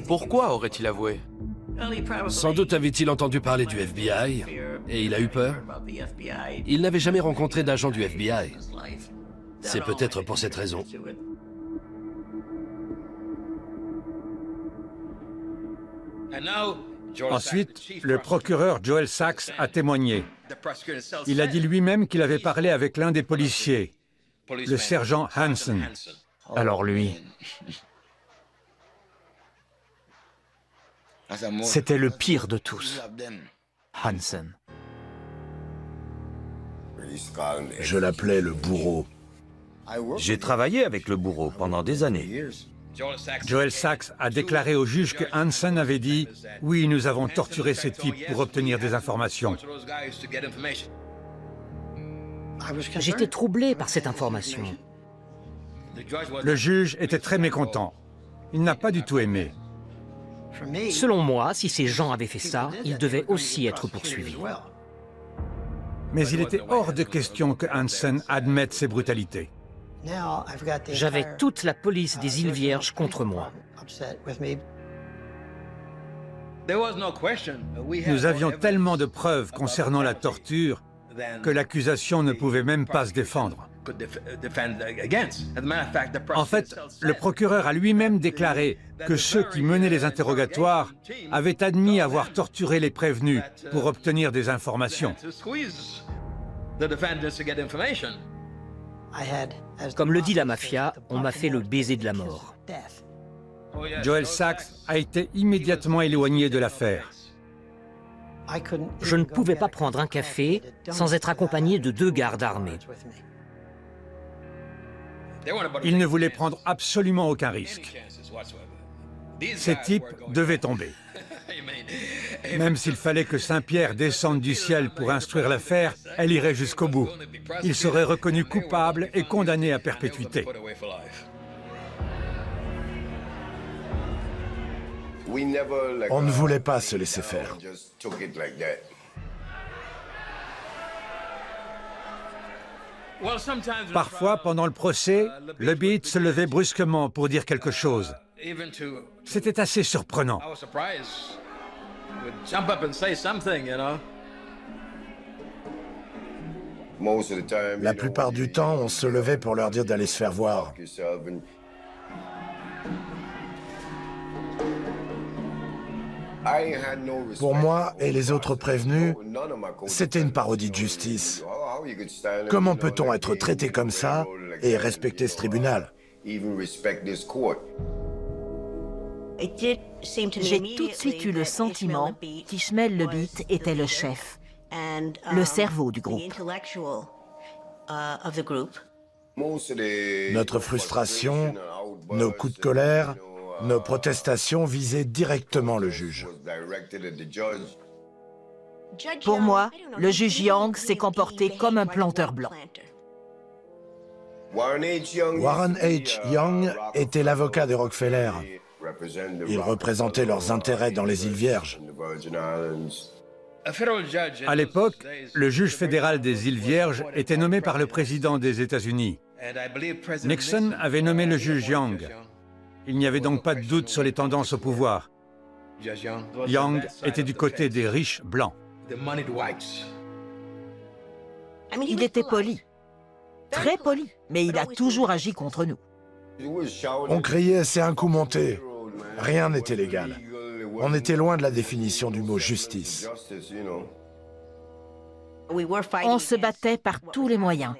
Pourquoi aurait-il avoué? Sans doute avait-il entendu parler du FBI et il a eu peur. Il n'avait jamais rencontré d'agent du FBI. C'est peut-être pour cette raison. Ensuite, le procureur Joel Sachs a témoigné. Il a dit lui-même qu'il avait parlé avec l'un des policiers, le sergent Hansen. Alors lui, c'était le pire de tous, Hansen. Je l'appelais le bourreau. J'ai travaillé avec le bourreau pendant des années. Joel Sachs a déclaré au juge que Hansen avait dit « Oui, nous avons torturé ce type pour obtenir des informations. » J'étais troublé par cette information. Le juge était très mécontent. Il n'a pas du tout aimé. Selon moi, si ces gens avaient fait ça, ils devaient aussi être poursuivis. Mais il était hors de question que Hansen admette ses brutalités. J'avais toute la police des îles Vierges contre moi. Nous avions tellement de preuves concernant la torture que l'accusation ne pouvait même pas se défendre. En fait, le procureur a lui-même déclaré que ceux qui menaient les interrogatoires avaient admis avoir torturé les prévenus pour obtenir des informations. Comme le dit la mafia, on m'a fait le baiser de la mort. Joel Sachs a été immédiatement éloigné de l'affaire. Je ne pouvais pas prendre un café sans être accompagné de 2 gardes armés. Il ne voulait prendre absolument aucun risque. Ces types devaient tomber. Même s'il fallait que Saint-Pierre descende du ciel pour instruire l'affaire, elle irait jusqu'au bout. Il serait reconnu coupable et condamné à perpétuité. On ne voulait pas se laisser faire. Parfois, pendant le procès, le beat se levait brusquement pour dire quelque chose. C'était assez surprenant. La plupart du temps, on se levait pour leur dire d'aller se faire voir. Pour moi et les autres prévenus, c'était une parodie de justice. Comment peut-on être traité comme ça et respecter ce tribunal? J'ai tout de suite eu le sentiment qu'Ishmael Levitt était le chef, le cerveau du groupe. Notre frustration, nos coups de colère, nos protestations visaient directement le juge. Pour moi, le juge Young s'est comporté comme un planteur blanc. Warren H. Young était l'avocat des Rockefeller. Il représentait leurs intérêts dans les îles Vierges. À l'époque, le juge fédéral des îles Vierges était nommé par le président des États-Unis. Nixon avait nommé le juge Young. Il n'y avait donc pas de doute sur les tendances au pouvoir. Young était du côté des riches blancs. Il était poli, très poli, mais il a toujours agi contre nous. On criait « c'est un coup monté ». Rien n'était légal. On était loin de la définition du mot « justice ». On se battait par tous les moyens.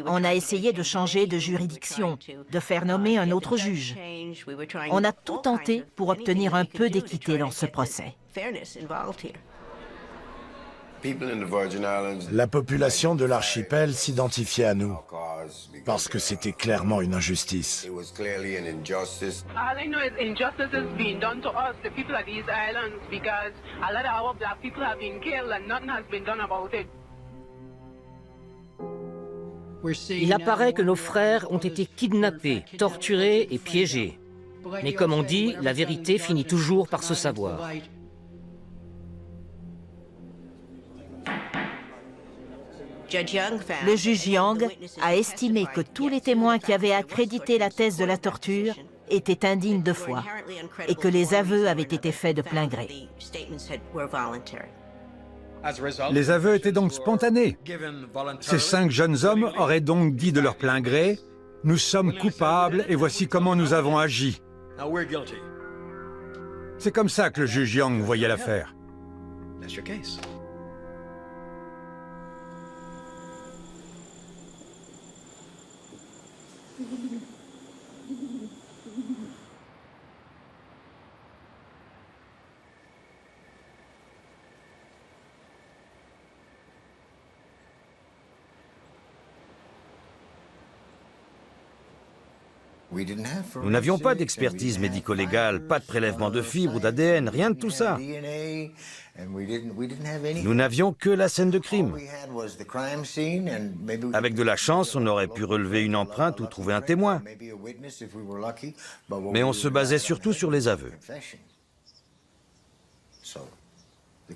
On a essayé de changer de juridiction, de faire nommer un autre juge. On a tout tenté pour obtenir un peu d'équité dans ce procès. La population de l'archipel s'identifiait à nous, parce que c'était clairement une injustice. All I know is injustice is being done to us, the people of these islands, because a lot of our black people have been killed and nothing has been done about it. Il apparaît que nos frères ont été kidnappés, torturés et piégés. Mais comme on dit, la vérité finit toujours par se savoir. Le juge Young a estimé que tous les témoins qui avaient accrédité la thèse de la torture étaient indignes de foi et que les aveux avaient été faits de plein gré. Les aveux étaient donc spontanés. Ces 5 jeunes hommes auraient donc dit de leur plein gré « Nous sommes coupables et voici comment nous avons agi ». C'est comme ça que le juge Young voyait l'affaire. Nous n'avions pas d'expertise médico-légale, pas de prélèvement de fibres ou d'ADN, rien de tout ça. Nous n'avions que la scène de crime. Avec de la chance, on aurait pu relever une empreinte ou trouver un témoin. Mais on se basait surtout sur les aveux.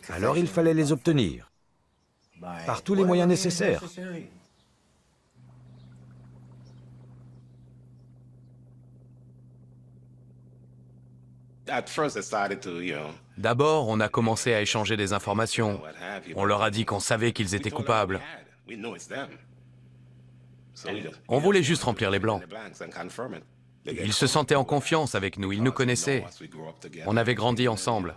Alors il fallait les obtenir, par tous les moyens nécessaires. D'abord, on a commencé à échanger des informations. On leur a dit qu'on savait qu'ils étaient coupables. On voulait juste remplir les blancs. Ils se sentaient en confiance avec nous, ils nous connaissaient. On avait grandi ensemble.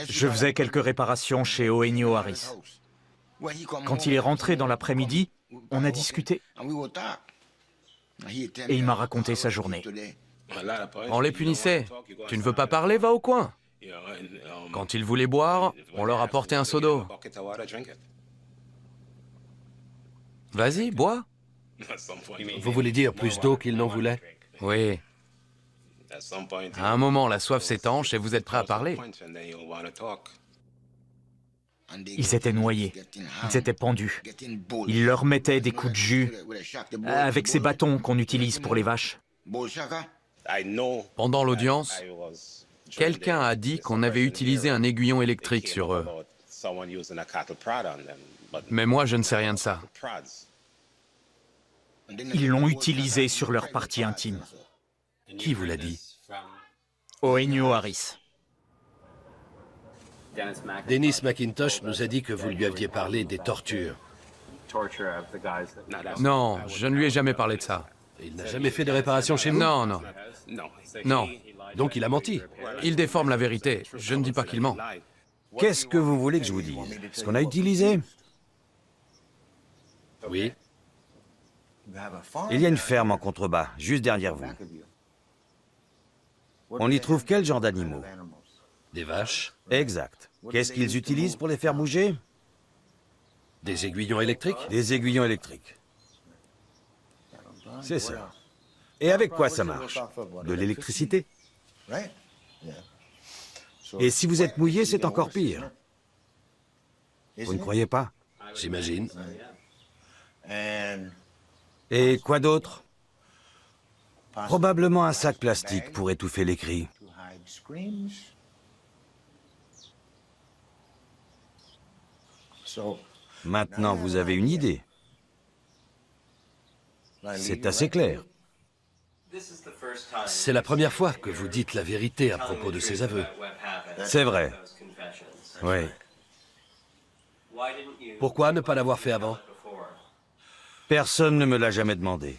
Je faisais quelques réparations chez Eugenio Harris. Quand il est rentré dans l'après-midi, on a discuté. Et il m'a raconté sa journée. On les punissait. Tu ne veux pas parler, va au coin. Quand ils voulaient boire, on leur apportait un seau d'eau. Vas-y, bois. Vous voulez dire plus d'eau qu'ils n'en voulaient? Oui. À un moment, la soif s'étanche et vous êtes prêt à parler. Ils étaient noyés, ils étaient pendus. Il leur mettait des coups de jus avec ces bâtons qu'on utilise pour les vaches. Pendant l'audience, quelqu'un a dit qu'on avait utilisé un aiguillon électrique sur eux. Mais moi, je ne sais rien de ça. Ils l'ont utilisé sur leur partie intime. Qui vous l'a dit? Eugenio Harris. Dennis McIntosh nous a dit que vous lui aviez parlé des tortures. Non, je ne lui ai jamais parlé de ça. Il n'a jamais fait de réparation chez vous? Non, non. Non. Donc il a menti? Il déforme la vérité. Je ne dis pas qu'il ment. Qu'est-ce que vous voulez que je vous dise? Ce qu'on a utilisé? Oui. Il y a une ferme en contrebas, juste derrière vous. On y trouve quel genre d'animaux? Des vaches? Exact. Qu'est-ce qu'ils utilisent pour les faire bouger? Des aiguillons électriques? Des aiguillons électriques. C'est ça. Et avec quoi ça marche? De l'électricité. Et si vous êtes mouillé, c'est encore pire. Vous ne croyez pas? J'imagine. Et quoi d'autre? Probablement un sac plastique pour étouffer les cris. Maintenant, vous avez une idée. C'est assez clair. C'est la première fois que vous dites la vérité à propos de ces aveux. C'est vrai. Oui. Pourquoi ne pas l'avoir fait avant? Personne ne me l'a jamais demandé.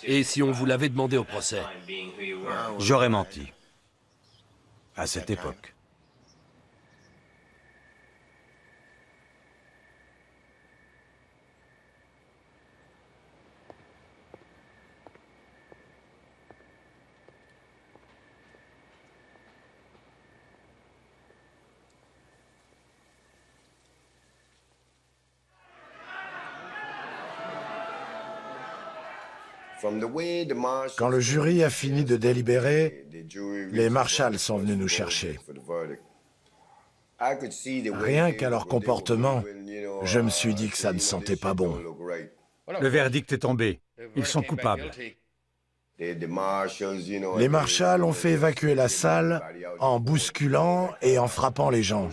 Et si on vous l'avait demandé au procès? J'aurais menti. À cette époque. Quand le jury a fini de délibérer, les marshals sont venus nous chercher. Rien qu'à leur comportement, je me suis dit que ça ne sentait pas bon. Le verdict est tombé. Ils sont coupables. Les marshals ont fait évacuer la salle en bousculant et en frappant les gens.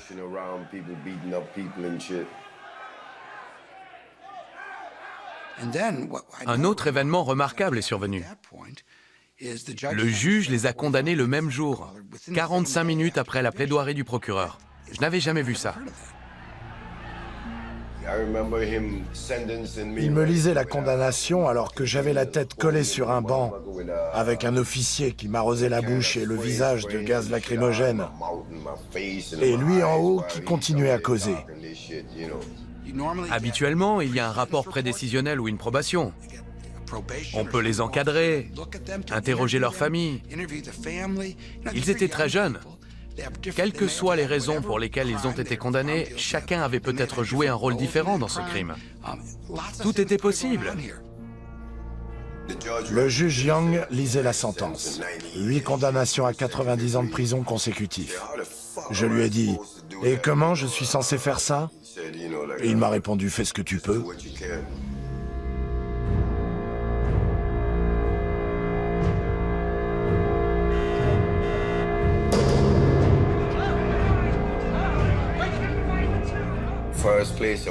Un autre événement remarquable est survenu. Le juge les a condamnés le même jour, 45 minutes après la plaidoirie du procureur. Je n'avais jamais vu ça. Il me lisait la condamnation alors que j'avais la tête collée sur un banc, avec un officier qui m'arrosait la bouche et le visage de gaz lacrymogène, et lui en haut qui continuait à causer. Habituellement, il y a un rapport prédécisionnel ou une probation. On peut les encadrer, interroger leur famille. Ils étaient très jeunes. Quelles que soient les raisons pour lesquelles ils ont été condamnés, chacun avait peut-être joué un rôle différent dans ce crime. Tout était possible. Le juge Young lisait la sentence. 8 condamnations à 90 ans de prison consécutifs. Je lui ai dit « Et comment je suis censé faire ça ?» Et il m'a répondu « Fais ce que tu peux ».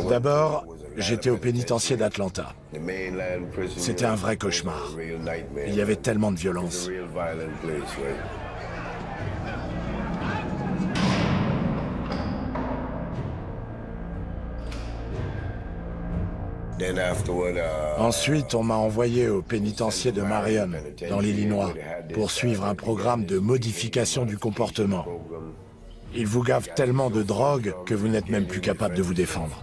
D'abord, j'étais au pénitencier d'Atlanta. C'était un vrai cauchemar. Il y avait tellement de violence. Ensuite, on m'a envoyé au pénitencier de Marion, dans l'Illinois, pour suivre un programme de modification du comportement. Ils vous gavent tellement de drogue que vous n'êtes même plus capable de vous défendre.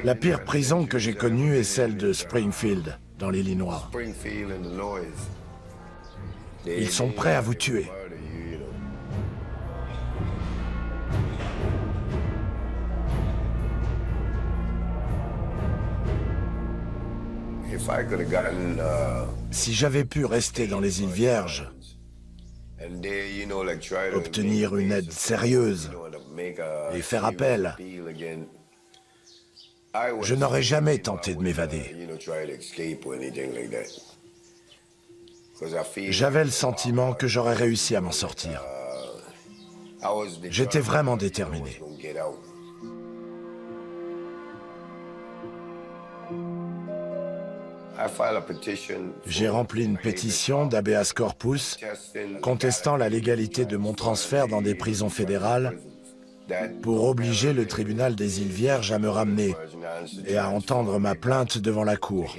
La pire prison que j'ai connue est celle de Springfield, dans l'Illinois. Ils sont prêts à vous tuer. Si j'avais pu rester dans les îles Vierges, obtenir une aide sérieuse et faire appel, je n'aurais jamais tenté de m'évader. J'avais le sentiment que j'aurais réussi à m'en sortir. J'étais vraiment déterminé. J'ai rempli une pétition d'habeas corpus contestant la légalité de mon transfert dans des prisons fédérales pour obliger le tribunal des îles Vierges à me ramener et à entendre ma plainte devant la cour.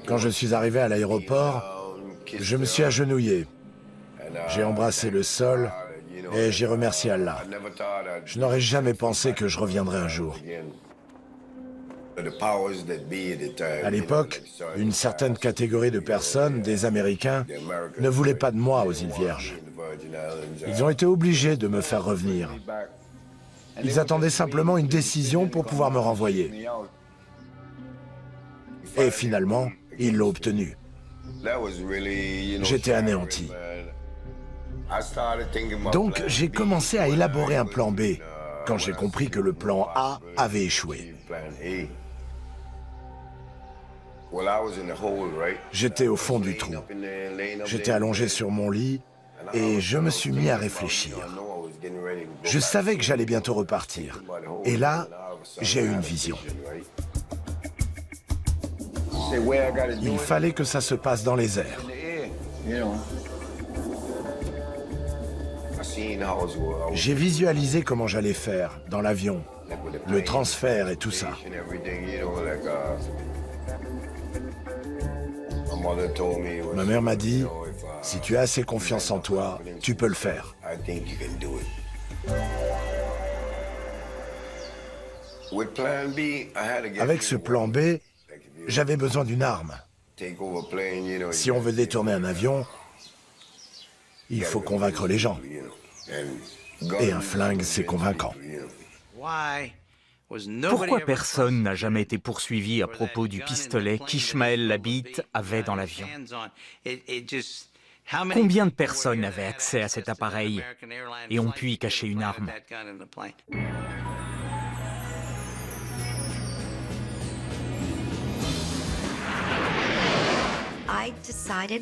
Quand je suis arrivé à l'aéroport, je me suis agenouillé. J'ai embrassé le sol et j'ai remercié Allah. Je n'aurais jamais pensé que je reviendrais un jour. À l'époque, une certaine catégorie de personnes, des Américains, ne voulaient pas de moi aux îles Vierges. Ils ont été obligés de me faire revenir. Ils attendaient simplement une décision pour pouvoir me renvoyer. Et finalement, ils l'ont obtenue. J'étais anéanti. Donc, j'ai commencé à élaborer un plan B, quand j'ai compris que le plan A avait échoué. J'étais au fond du trou. J'étais allongé sur mon lit et je me suis mis à réfléchir. Je savais que j'allais bientôt repartir. Et là, j'ai eu une vision. Il fallait que ça se passe dans les airs. J'ai visualisé comment j'allais faire dans l'avion, le transfert et tout ça. Ma mère m'a dit, si tu as assez confiance en toi, tu peux le faire. Avec ce plan B, j'avais besoin d'une arme. Si on veut détourner un avion, il faut convaincre les gens. Et un flingue, c'est convaincant. Pourquoi personne n'a jamais été poursuivi à propos du pistolet qu'Ishmael Labit avait dans l'avion? Combien de personnes avaient accès à cet appareil et ont pu y cacher une arme?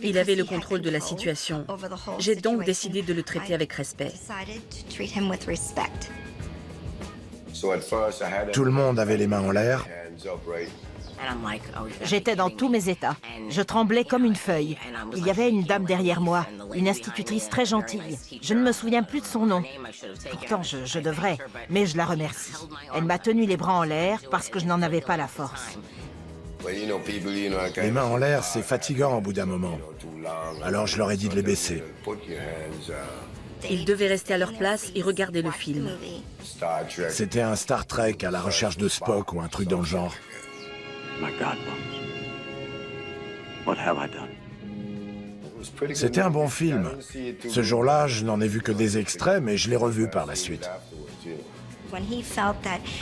Il avait le contrôle de la situation. J'ai donc décidé de le traiter avec respect. Tout le monde avait les mains en l'air. J'étais dans tous mes états. Je tremblais comme une feuille. Il y avait une dame derrière moi, une institutrice très gentille. Je ne me souviens plus de son nom. Pourtant, je devrais, mais je la remercie. Elle m'a tenu les bras en l'air parce que je n'en avais pas la force. Les mains en l'air, c'est fatigant au bout d'un moment. Alors je leur ai dit de les baisser. Ils devaient rester à leur place et regarder le film. C'était un Star Trek à la recherche de Spock ou un truc dans le genre. C'était un bon film. Ce jour-là, je n'en ai vu que des extraits, mais je l'ai revu par la suite.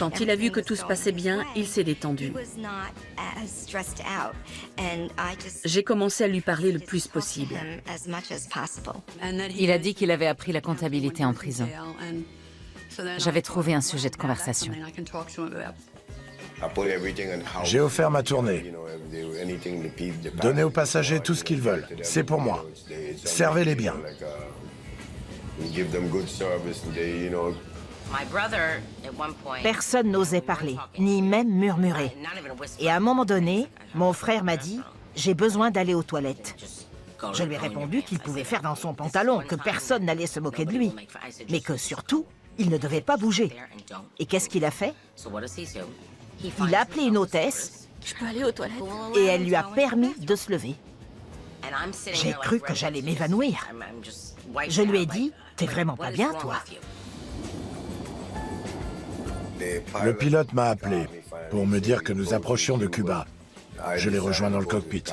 Quand il a vu que tout se passait bien, il s'est détendu. J'ai commencé à lui parler le plus possible. Il a dit qu'il avait appris la comptabilité en prison. J'avais trouvé un sujet de conversation. J'ai offert ma tournée. Donnez aux passagers tout ce qu'ils veulent. C'est pour moi. Servez-les bien. Personne n'osait parler, ni même murmurer. Et à un moment donné, mon frère m'a dit « J'ai besoin d'aller aux toilettes ». Je lui ai répondu qu'il pouvait faire dans son pantalon, que personne n'allait se moquer de lui, mais que surtout, il ne devait pas bouger. Et qu'est-ce qu'il a fait? Il a appelé une hôtesse. Je peux aller aux toilettes? Et elle lui a permis de se lever. J'ai cru que j'allais m'évanouir. Je lui ai dit « T'es vraiment pas bien, toi ?» Le pilote m'a appelé pour me dire que nous approchions de Cuba. Je l'ai rejoint dans le cockpit.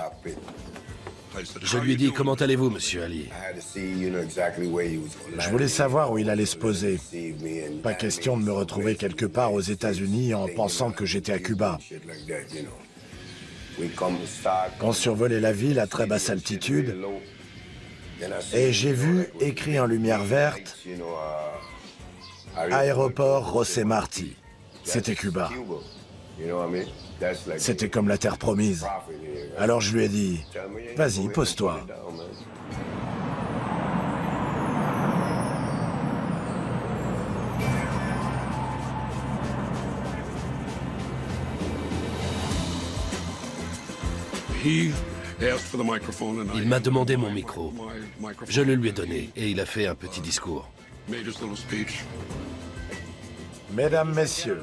Je lui ai dit « Comment allez-vous, monsieur Ali ?» Je voulais savoir où il allait se poser. Pas question de me retrouver quelque part aux États-Unis en pensant que j'étais à Cuba. On survolait la ville à très basse altitude et j'ai vu écrit en lumière verte Aéroport José Martí. C'était Cuba. C'était comme la terre promise. Alors je lui ai dit, vas-y, pose-toi. Il m'a demandé mon micro. Je le lui ai donné et il a fait un petit discours. Mesdames, Messieurs,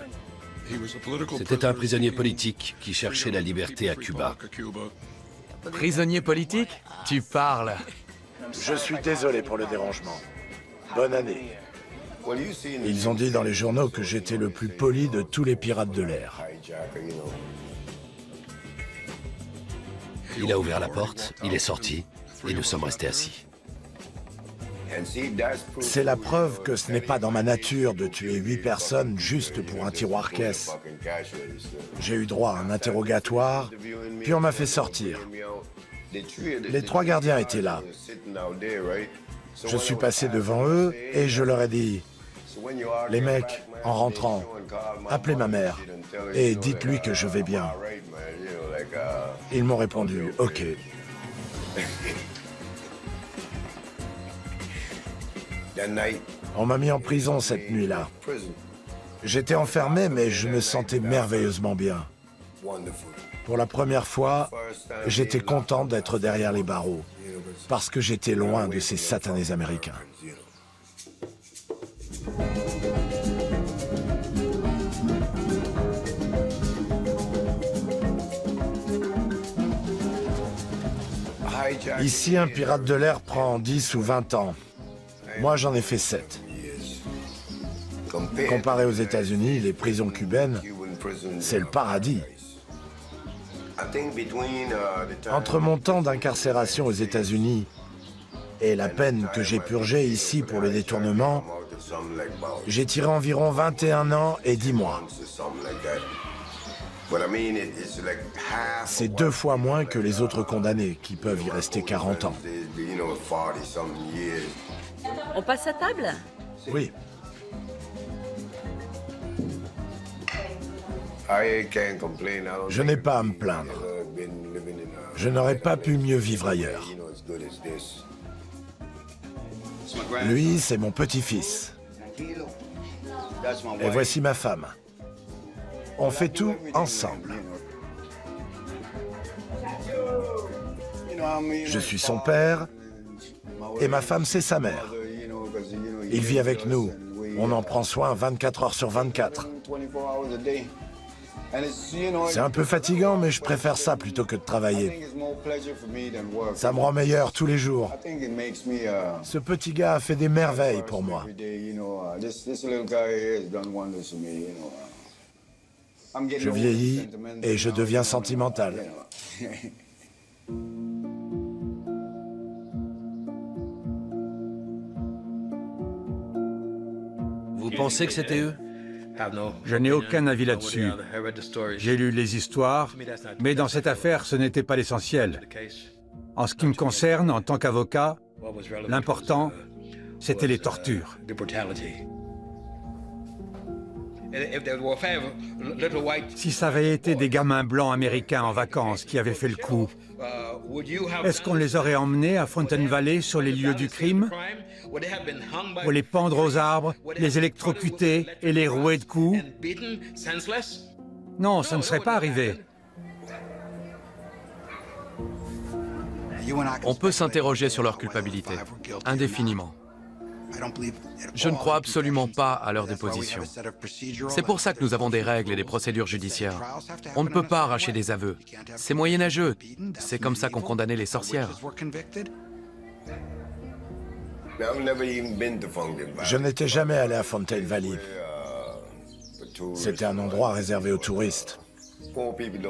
c'était un prisonnier politique qui cherchait la liberté à Cuba. Prisonnier politique? Tu parles. Je suis désolé pour le dérangement. Bonne année. Ils ont dit dans les journaux que j'étais le plus poli de tous les pirates de l'air. Il a ouvert la porte, il est sorti et nous sommes restés assis. C'est la preuve que ce n'est pas dans ma nature de tuer 8 personnes juste pour un tiroir caisse. J'ai eu droit à un interrogatoire, puis on m'a fait sortir. Les 3 gardiens étaient là. Je suis passé devant eux et je leur ai dit « Les mecs, en rentrant, appelez ma mère et dites-lui que je vais bien. » Ils m'ont répondu « Ok ». On m'a mis en prison cette nuit-là. J'étais enfermé, mais je me sentais merveilleusement bien. Pour la première fois, j'étais content d'être derrière les barreaux, parce que j'étais loin de ces satanés américains. Ici, un pirate de l'air prend 10 ou 20 ans. Moi, j'en ai fait 7. Comparé aux États-Unis, les prisons cubaines, c'est le paradis. Entre mon temps d'incarcération aux États-Unis et la peine que j'ai purgée ici pour le détournement, j'ai tiré environ 21 ans et 10 mois. C'est 2 fois moins que les autres condamnés, qui peuvent y rester 40 ans. On passe à table? Oui. Je n'ai pas à me plaindre. Je n'aurais pas pu mieux vivre ailleurs. Lui, c'est mon petit-fils. Et voici ma femme. On fait tout ensemble. Je suis son père et ma femme, c'est sa mère. Il vit avec nous. On en prend soin 24 heures sur 24. C'est un peu fatigant, mais je préfère ça plutôt que de travailler. Ça me rend meilleur tous les jours. Ce petit gars a fait des merveilles pour moi. Je vieillis et je deviens sentimental. Vous pensez que c'était eux? Je n'ai aucun avis là-dessus. J'ai lu les histoires, mais dans cette affaire, ce n'était pas l'essentiel. En ce qui me concerne, en tant qu'avocat, l'important, c'était les tortures. Si ça avait été des gamins blancs américains en vacances qui avaient fait le coup, est-ce qu'on les aurait emmenés à Fountain Valley sur les lieux du crime pour les pendre aux arbres, les électrocuter et les rouer de coups? Non, ça ne serait pas arrivé. On peut s'interroger sur leur culpabilité, indéfiniment. Je ne crois absolument pas à leur déposition. C'est pour ça que nous avons des règles et des procédures judiciaires. On ne peut pas arracher des aveux. C'est moyenâgeux. C'est comme ça qu'on condamnait les sorcières. Je n'étais jamais allé à Fountain Valley. C'était un endroit réservé aux touristes.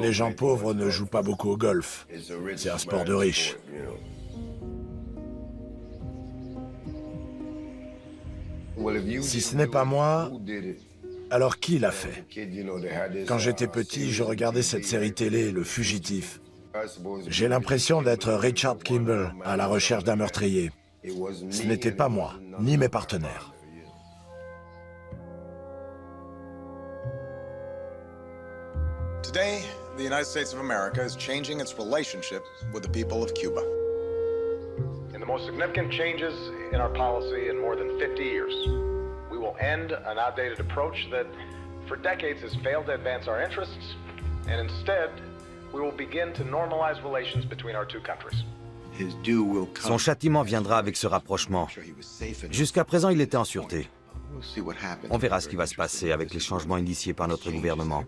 Les gens pauvres ne jouent pas beaucoup au golf. C'est un sport de riches. Si ce n'est pas moi, alors qui l'a fait? Quand j'étais petit, je regardais cette série télé, Le Fugitif. J'ai l'impression d'être Richard Kimball à la recherche d'un meurtrier. Ce n'était pas moi, ni mes partenaires. Today, the United States of America is changing its relationship with the people of Cuba. In the most significant changes in our policy in more than 50 years, we will end an outdated approach that for decades has failed to advance our interests, and instead, we will begin to normalize relations between our two countries. Son châtiment viendra avec ce rapprochement. Jusqu'à présent, il était en sûreté. On verra ce qui va se passer avec les changements initiés par notre gouvernement.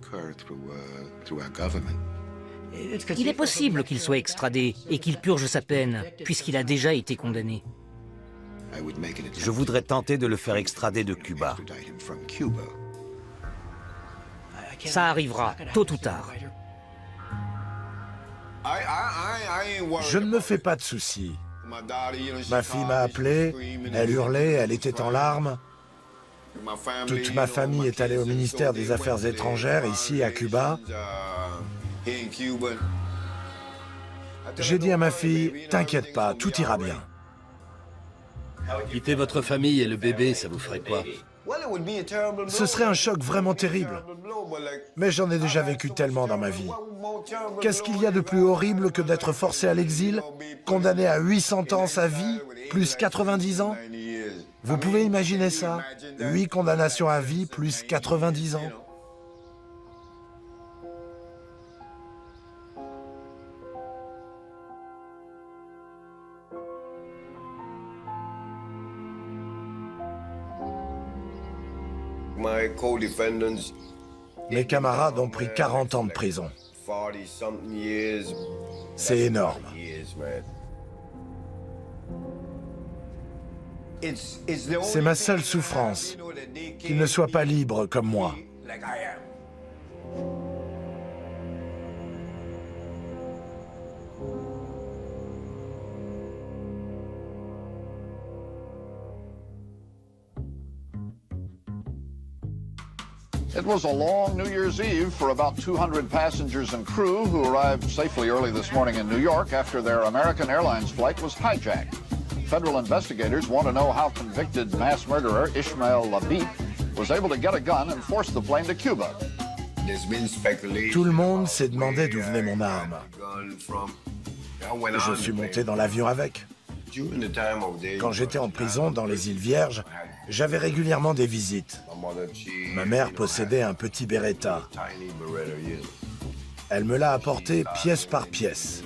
Il est possible qu'il soit extradé et qu'il purge sa peine, puisqu'il a déjà été condamné. Je voudrais tenter de le faire extrader de Cuba. Ça arrivera, tôt ou tard. Je ne me fais pas de soucis. Ma fille m'a appelé, elle hurlait, elle était en larmes. Toute ma famille est allée au ministère des Affaires étrangères, ici à Cuba. J'ai dit à ma fille, t'inquiète pas, tout ira bien. Quitter votre famille et le bébé, ça vous ferait quoi? Ce serait un choc vraiment terrible. Mais j'en ai déjà vécu tellement dans ma vie. Qu'est-ce qu'il y a de plus horrible que d'être forcé à l'exil, condamné à 800 ans sa vie, plus 90 ans? Vous pouvez imaginer ça? 8 condamnations à vie, plus 90 ans. Mes camarades ont pris 40 ans de prison. C'est énorme. C'est ma seule souffrance, qu'ils ne soient pas libres comme moi. It was a long New Year's Eve for about 200 passengers and crew who arrived safely early this morning in New York after their American Airlines flight was hijacked. Federal investigators want to know how convicted mass murderer Ismail Labib was able to get a gun and force the plane to Cuba. Tout le monde s'est demandé d'où venait mon arme. Je suis monté dans l'avion avec. Quand j'étais en prison dans les îles Vierges, j'avais régulièrement des visites. Ma mère possédait un petit Beretta. Elle me l'a apporté pièce par pièce.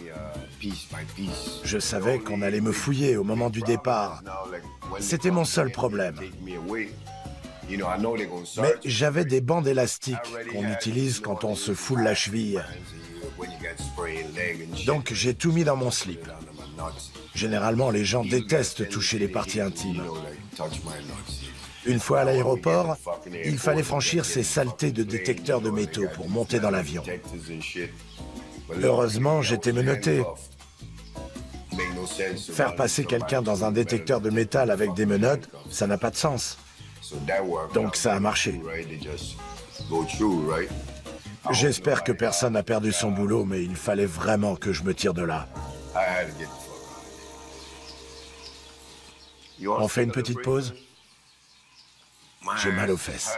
Je savais qu'on allait me fouiller au moment du départ. C'était mon seul problème. Mais j'avais des bandes élastiques qu'on utilise quand on se foule la cheville. Donc j'ai tout mis dans mon slip. Généralement, les gens détestent toucher les parties intimes. Une fois à l'aéroport, il fallait franchir ces saletés de détecteurs de métaux pour monter dans l'avion. Heureusement, j'étais menotté. Faire passer quelqu'un dans un détecteur de métal avec des menottes, ça n'a pas de sens. Donc ça a marché. J'espère que personne n'a perdu son boulot, mais il fallait vraiment que je me tire de là. On fait une petite pause? J'ai mal aux fesses.